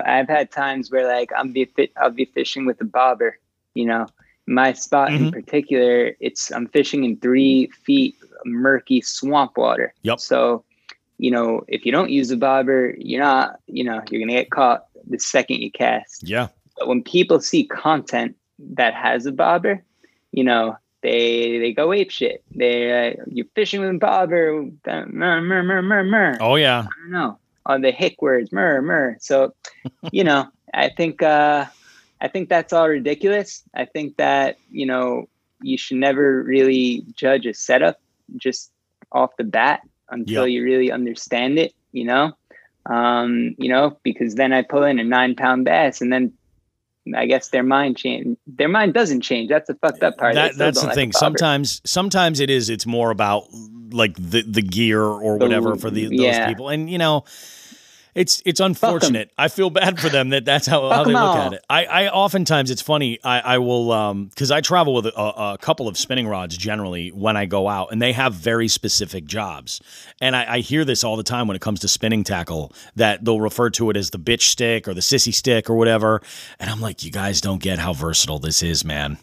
I've had times where like I'll be fishing with a bobber, my spot in particular, I'm fishing in 3 feet murky swamp water. Yep. So, if you don't use a bobber, you're going to get caught the second you cast. Yeah. But when people see content that has a bobber, they go ape shit. You're fishing with a bobber. Oh yeah. I don't know. On the hick words, murr. So, I think that's all ridiculous. I think that, you should never really judge a setup just off the bat until you really understand it, because then I pull in a 9-pound bass and then I guess their mind doesn't change. That's the fucked up part. That's the thing. Sometimes it's more about like the gear or whatever for those people. And it's unfortunate. I feel bad for them that's how they look at it. I oftentimes, it's funny. I will, because I travel with a couple of spinning rods generally when I go out, and they have very specific jobs. And I hear this all the time when it comes to spinning tackle, that they'll refer to it as the bitch stick or the sissy stick or whatever. And I'm like, you guys don't get how versatile this is, man.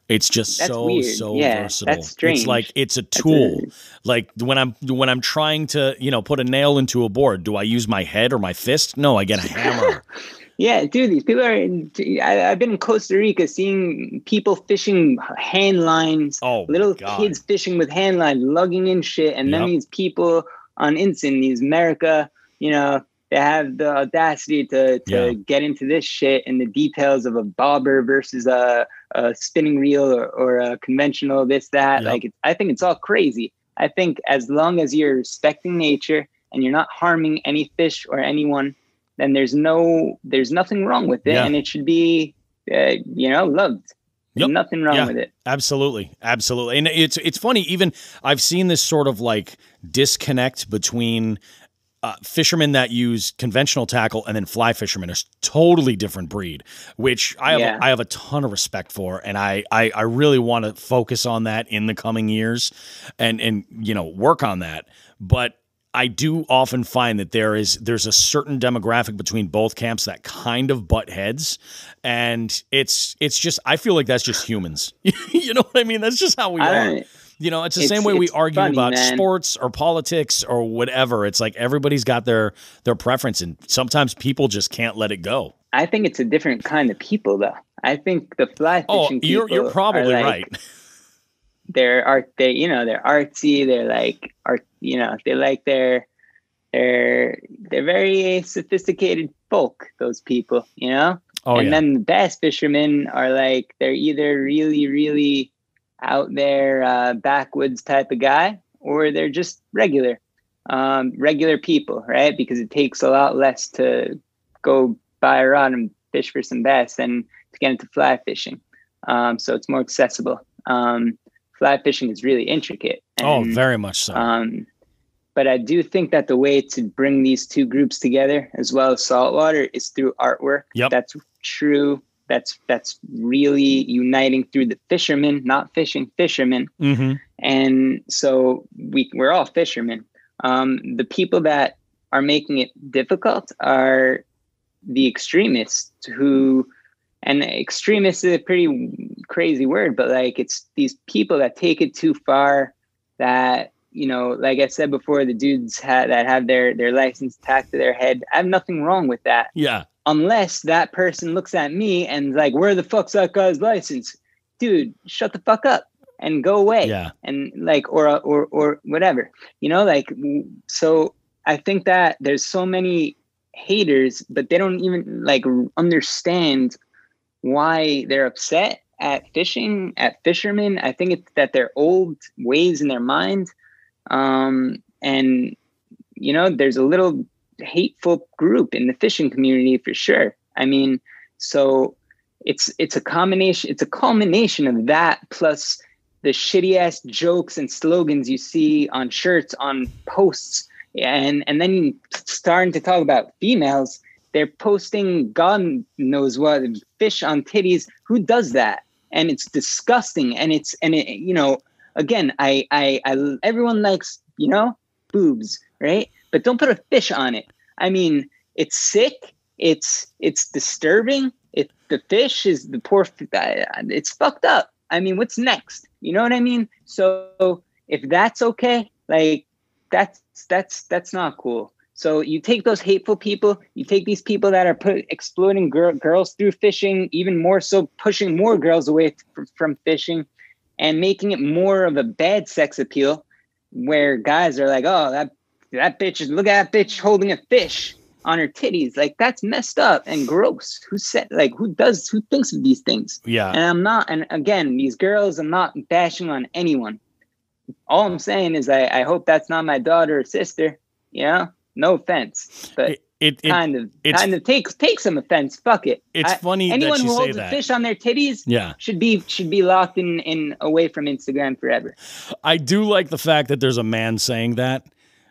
It's just so versatile. That's strange. It's like it's a tool. Like when I'm trying to, put a nail into a board, do I use my head or my fist? No, I get a hammer. Yeah, dude, these people I've been in Costa Rica seeing people fishing hand lines, kids fishing with hand lines, lugging in shit, and then these people on these America, they have the audacity to get into this shit and the details of a bobber versus a spinning reel or a conventional this, that. Yep. I think it's all crazy. I think as long as you're respecting nature and you're not harming any fish or anyone, then there's nothing wrong with it, and it should be, loved. Yep. Nothing wrong with it. Absolutely. And it's funny, even I've seen this sort of like disconnect between fishermen that use conventional tackle and then fly fishermen, are totally different breed, which I have a ton of respect for. And I really want to focus on that in the coming years and work on that. But I do often find that there's a certain demographic between both camps that kind of butt heads, and it's just, I feel like that's just humans. You know what I mean? That's just how we are. It's the same way we argue about sports or politics or whatever. It's like everybody's got their preference, and sometimes people just can't let it go. I think it's a different kind of people, though. I think the fly fishing people you're probably right. They're artsy. They're like art. They like they're very sophisticated folk. Those people, then the bass fishermen are like, they're either really, really out there, backwoods type of guy, or they're just regular people, right? Because it takes a lot less to go buy a rod and fish for some bass than to get into fly fishing. So it's more accessible. Fly fishing is really intricate. And, very much so. But I do think that the way to bring these two groups together, as well as saltwater, is through artwork. Yep. That's true. That's really uniting through the fishermen, not fishing fishermen. Mm-hmm. And so we're all fishermen. The people that are making it difficult are the extremists and extremist is a pretty crazy word, but like it's these people that take it too far, that, like I said before, the dudes that have their license tacked to their head. I have nothing wrong with that. Yeah. Unless that person looks at me and like, where the fuck's that guy's license? Dude, shut the fuck up. and go away. Yeah. And like, or whatever, you know, like, so I think that there's so many haters, but they don't even like understand why they're upset at fishing, at fishermen. I think it's that they're old ways in their mind. And, you know, there's a little hateful group in the fishing community for sure. I mean, so it's a culmination of that, plus the shitty ass jokes and slogans you see on shirts, on posts. And then starting to talk about females, they're posting God knows what, fish on titties. Who does that? And it's disgusting. And it, you know, again, I everyone likes, you know, boobs, right? But don't put a fish on it. I mean, it's sick. It's disturbing. The fish is the poor. It's fucked up. I mean, what's next? You know what I mean? So if that's okay, like that's not cool. So you take those hateful people, you take these people that are exploiting girls through fishing, even more so pushing more girls away from fishing, and making it more of a bad sex appeal, where guys are like, oh, that bitch is, look at that bitch holding a fish on her titties. Like, that's messed up and gross. Who thinks of these things? Yeah. And again, these girls, I'm not bashing on anyone. All I'm saying is I hope that's not my daughter or sister, you know? No offense, but it kind of take some offense. Fuck it. It's funny anyone that you who say holds that. A fish on their titties, yeah, should be locked in away from Instagram forever. I do like the fact that there's a man saying that.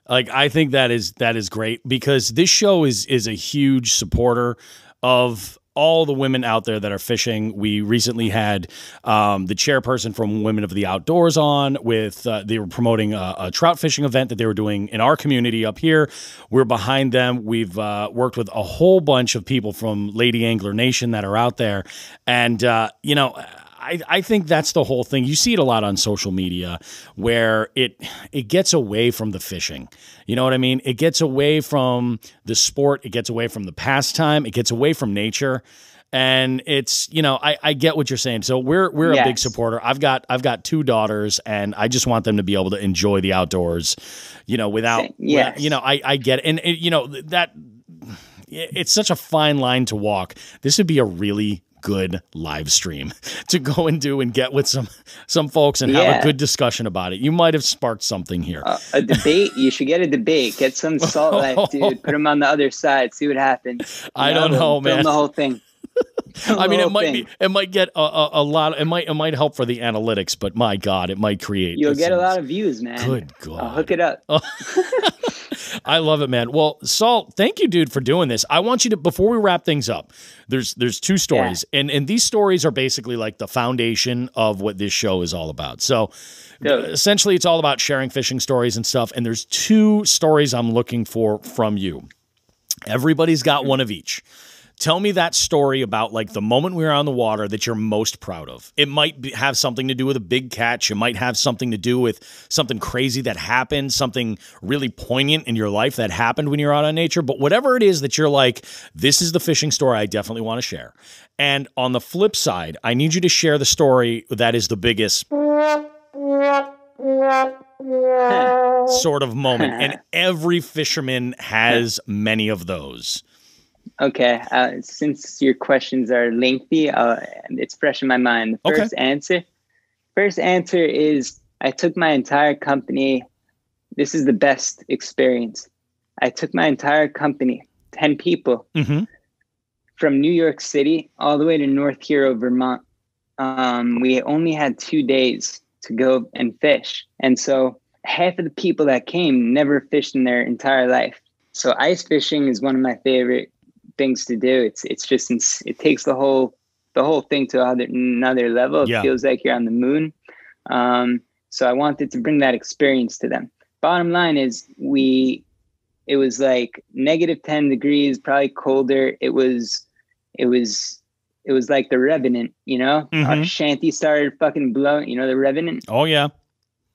Like, I think that is great, because this show is a huge supporter of all the women out there that are fishing. We recently had the chairperson from Women of the Outdoors on with, they were promoting a trout fishing event that they were doing in our community up here. We're behind them. We've worked with a whole bunch of people from Lady Angler Nation that are out there. And, you know, I think that's the whole thing. You see it a lot on social media, where it gets away from the fishing. You know what I mean? It gets away from the sport. It gets away from the pastime. It gets away from nature. And it's, you know, I get what you're saying. So we're a big supporter. I've got 2 daughters, and I just want them to be able to enjoy the outdoors, you know, without, you know, I get it. And you know, that it's such a fine line to walk. This would be a really good live stream to go and do and get with some folks and have a good discussion about it. You might have sparked something here. A debate. You should get a debate. Get some salt life, dude. Put them on the other side. See what happens. I don't know, man. Film the whole thing. I mean, it might get a lot. It might help for the analytics, but my God, it might create. You'll get a lot of views, man. Good God. I'll hook it up. I love it, man. Well, Saul, thank you, dude, for doing this. I want you to, before we wrap things up, there's 2 stories, and these stories are basically like the foundation of what this show is all about. So essentially, it's all about sharing fishing stories and stuff. And there's 2 stories I'm looking for from you. Everybody's got one of each. Tell me that story about, like, the moment we were on the water that you're most proud of. It might have something to do with a big catch. It might have something to do with something crazy that happened, something really poignant in your life that happened when you're out on nature. But whatever it is that you're like, this is the fishing story I definitely want to share. And on the flip side, I need you to share the story that is the biggest sort of moment. And every fisherman has many of those. Okay, since your questions are lengthy, it's fresh in my mind. The first answer is, I took my entire company. This is the best experience. I took my entire company, 10 people, from New York City all the way to North Hero, Vermont. We only had 2 days to go and fish. And so half of the people that came never fished in their entire life. So ice fishing is one of my favorite things to do. It's just, it takes the whole thing to another level. It feels like you're on the moon. So I wanted to bring that experience to them. Bottom line is, it was like -10 degrees, probably colder. It was like the Revenant, you know. Our shanty started fucking blowing, you know, the Revenant. Oh yeah.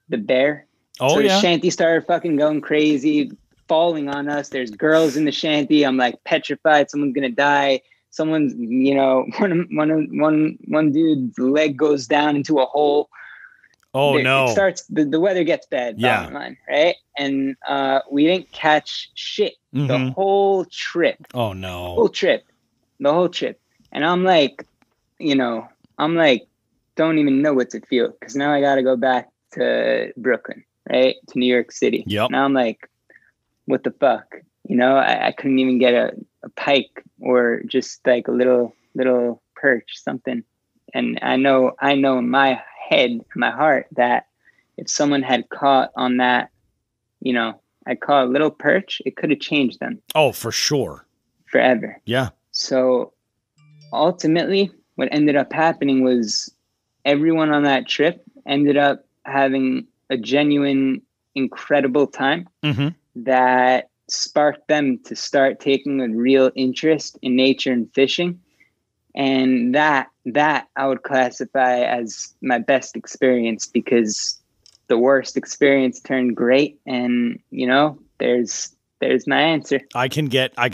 The bear. Oh yeah. The shanty started fucking going crazy, falling on us. There's girls in the shanty. I'm like petrified. Someone's gonna die. Someone's, you know, one dude's leg goes down into a hole. Oh, no. It starts, the weather gets bad, bottom line, right? And we didn't catch shit the whole trip. Oh, no. The whole trip. And I'm like, don't even know what to feel, because now I got to go back to Brooklyn, right? To New York City. Yep. Now I'm like, what the fuck? I couldn't even get a pike or just like a little perch, something. And I know in my head, in my heart, that if someone had caught on that, I caught a little perch, it could have changed them. Oh, for sure. Forever. Yeah. So ultimately, what ended up happening was everyone on that trip ended up having a genuine, incredible time that sparked them to start taking a real interest in nature and fishing. And that I would classify as my best experience, because the worst experience turned great. And, there's my answer. I can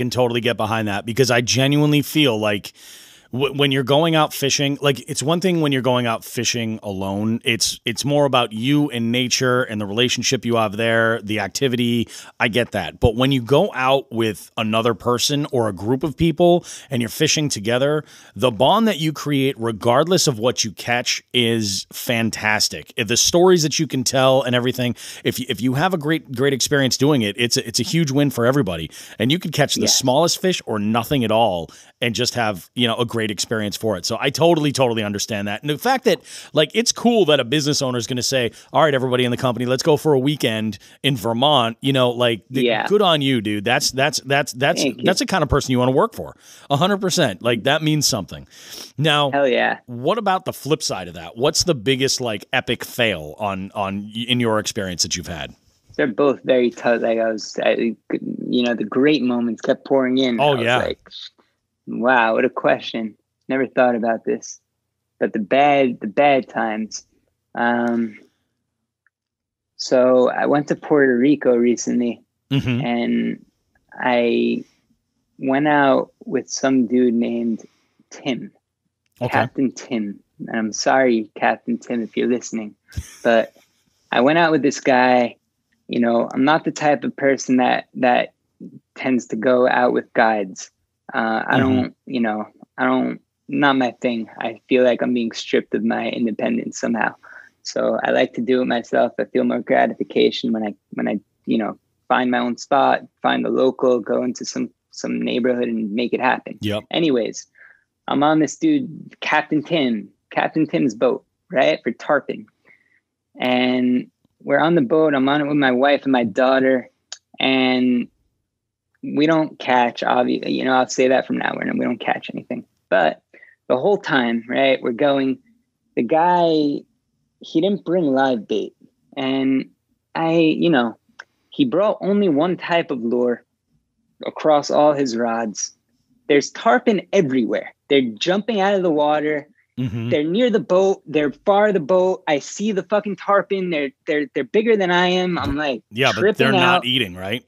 totally get behind that, because I genuinely feel like when you're going out fishing, like, it's one thing when you're going out fishing alone. It's more about you and nature and the relationship you have there, the activity. I get that. But when you go out with another person or a group of people and you're fishing together, the bond that you create, regardless of what you catch, is fantastic. If the stories that you can tell and everything, if you have a great experience doing it, it's a huge win for everybody. And you could catch the smallest fish or nothing at all and just have, a great experience for it. So I totally understand that. And the fact that, like, it's cool that a business owner is going to say, all right, everybody in the company, let's go for a weekend in Vermont, good on you, dude. That's the kind of person you want to work for. 100%. Like, that means something. Now, hell yeah. What about the flip side of that? What's the biggest, like, epic fail on in your experience that you've had? They're both very tough. Like, the great moments kept pouring in. Oh, yeah. Like, wow, what a question. Never thought about this. But the bad times. So I went to Puerto Rico recently, and I went out with some dude named Tim, Captain Tim. And I'm sorry, Captain Tim, if you're listening, but I went out with this guy. I'm not the type of person that tends to go out with guides. I don't, not my thing. I feel like I'm being stripped of my independence somehow. So I like to do it myself. I feel more gratification when I find my own spot, find a local, go into some neighborhood and make it happen. Yep. Anyways, I'm on this dude, Captain Tim's boat, right? For tarpon. And we're on the boat. I'm on it with my wife and my daughter, and we don't catch, obviously, I'll say that from now on, we don't catch anything. But the whole time, right, we're going, the guy, he didn't bring live bait. And he brought only one type of lure across all his rods. There's tarpon everywhere. They're jumping out of the water. They're near the boat. They're far the boat. I see the fucking tarpon. They're bigger than I am. I'm like, yeah, but they're not eating, right?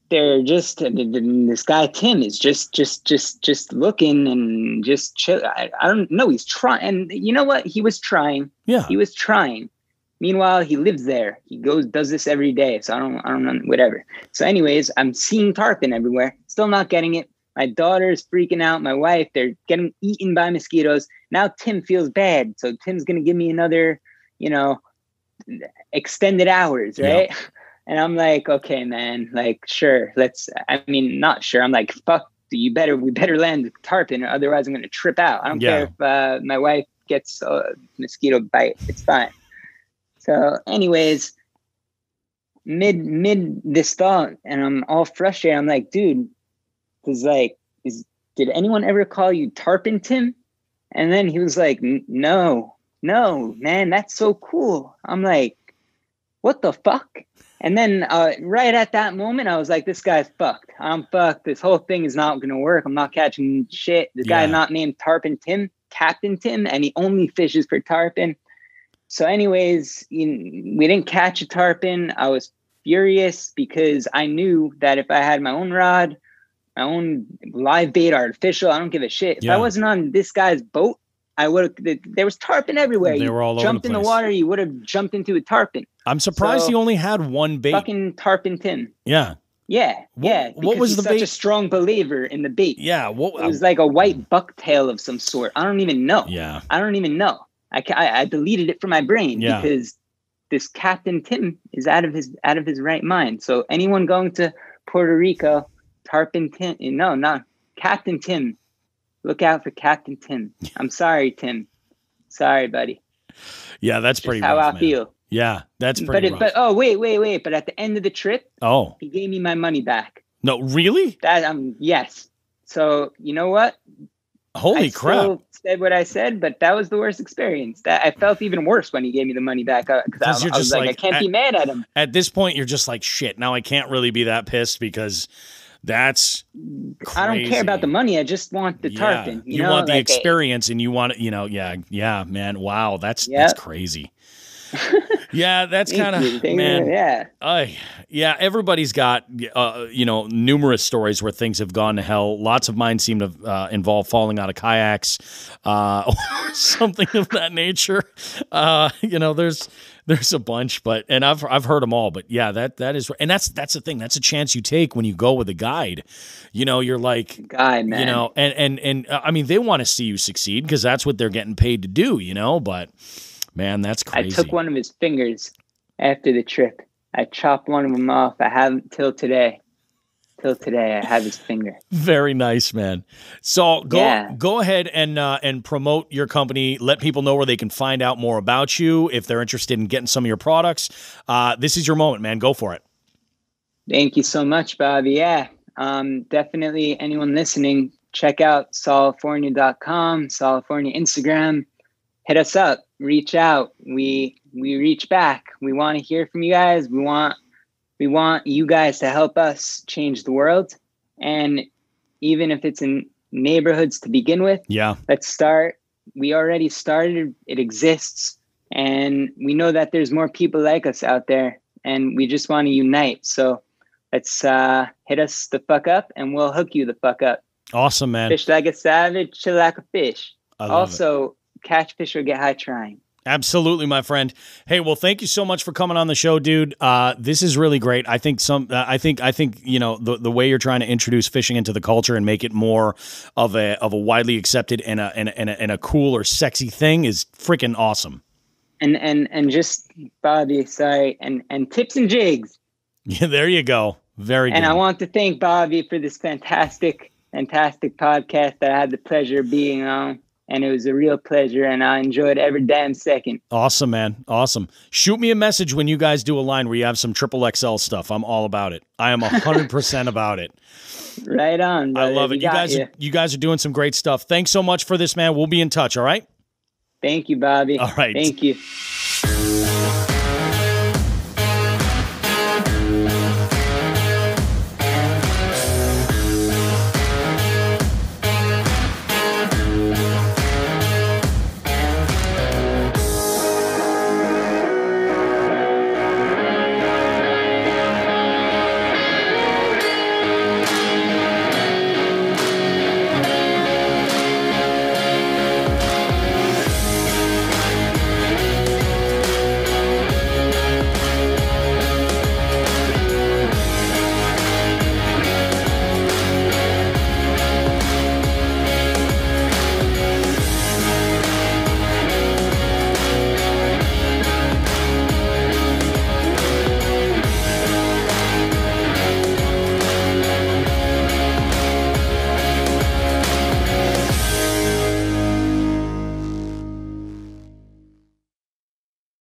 They're just, this guy Tim is just looking and just chill. I don't know. He's trying, and you know what? He was trying. Yeah, he was trying. Meanwhile, he lives there. He does this every day. So I don't know, whatever. So anyways, I'm seeing tarpon everywhere. Still not getting it. My daughter's freaking out. My wife, they're getting eaten by mosquitoes. Now Tim feels bad. So Tim's going to give me another, extended hours, right? Yep. And I'm like, okay, man, like, sure. Not sure. I'm like, fuck, we better land the tarpon, or otherwise I'm going to trip out. I don't care if my wife gets a mosquito bite. It's fine. So anyways, mid this thought, and I'm all frustrated. I'm like, dude, did anyone ever call you Tarpon Tim? And then he was like, no, man, that's so cool. I'm like, what the fuck? And then right at that moment, I was like, this guy's fucked. I'm fucked. This whole thing is not going to work. I'm not catching shit. This guy not named Tarpon Tim, Captain Tim, and he only fishes for tarpon. So anyways, we didn't catch a tarpon. I was furious because I knew that if I had my own rod, my own live bait, artificial, I don't give a shit. If I wasn't on this guy's boat, I would have. There was tarpon everywhere. They were all over jumped the in the place. water, you would have jumped into a tarpon. I'm surprised So, he only had one bait. Fucking tarpon Tim. Yeah. Yeah, yeah. What was he's the such bait? a strong believer in the bait. Yeah. It was like a white bucktail of some sort. I don't even know. Yeah. I don't even know. I deleted it from my brain Yeah. because this Captain Tim is out of his right mind. So anyone going to Puerto Rico, tarpon Tim, no, not Captain Tim. Look out for Captain Tim. I'm sorry, Tim. Sorry, buddy. Yeah, that's pretty how rough, I man. feel. Yeah, that's pretty rough. But oh wait. But at the end of the trip, he gave me my money back. No, really? Yes. So you know what? Holy crap! Still said what I said, but that was the worst experience. That I felt even worse when he gave me the money back because I was like, I can't be mad at him. At this point, you're just like, shit. Now I can't really be that pissed because that's crazy. I don't care about the money. I just want the tarpon. You want the experience, and you want it. Yeah, man. Wow, that's crazy. Yeah, that's kind of, man. Yeah. Everybody's got, numerous stories where things have gone to hell. Lots of mine seem to involve falling out of kayaks, or something of that nature. There's a bunch, and I've heard them all. But yeah, that is, and that's the thing. That's a chance you take when you go with a guide. You're like guide, man. And I mean, they want to see you succeed because that's what they're getting paid to do. But. Man, that's crazy. I took one of his fingers after the trip. I chopped one of them off. I haven't till today. Till today, I have his finger. Very nice, man. So go ahead and promote your company. Let people know where they can find out more about you if they're interested in getting some of your products. This is your moment, man. Go for it. Thank you so much, Bobby. Yeah, definitely anyone listening, check out Solifornia.com, Solifornia Instagram. Hit us up. Reach out. We reach back. We want to hear from you guys. We want you guys to help us change the world. And even if it's in neighborhoods to begin with, let's start. We already started. It exists. And we know that there's more people like us out there. And we just want to unite. So let's hit us the fuck up and we'll hook you the fuck up. Awesome, man. Fish like a savage, chill like a fish. I love it. Catch fish or get high trying. Absolutely, my friend. Hey, well, thank you so much for coming on the show, dude. This is really great. I think the way you're trying to introduce fishing into the culture and make it more of a widely accepted and a cool or sexy thing is freaking awesome. And just Bobby, sorry, and tips and jigs. Yeah, there you go. Very good. And I want to thank Bobby for this fantastic podcast that I had the pleasure of being on. And it was a real pleasure, and I enjoyed every damn second. Awesome, man. Awesome. Shoot me a message when you guys do a line where you have some XXL stuff. I'm all about it. I am 100% about it. Right on, brother. I love it. You guys are doing some great stuff. Thanks so much for this, man. We'll be in touch, all right? Thank you, Bobby. All right. Thank you.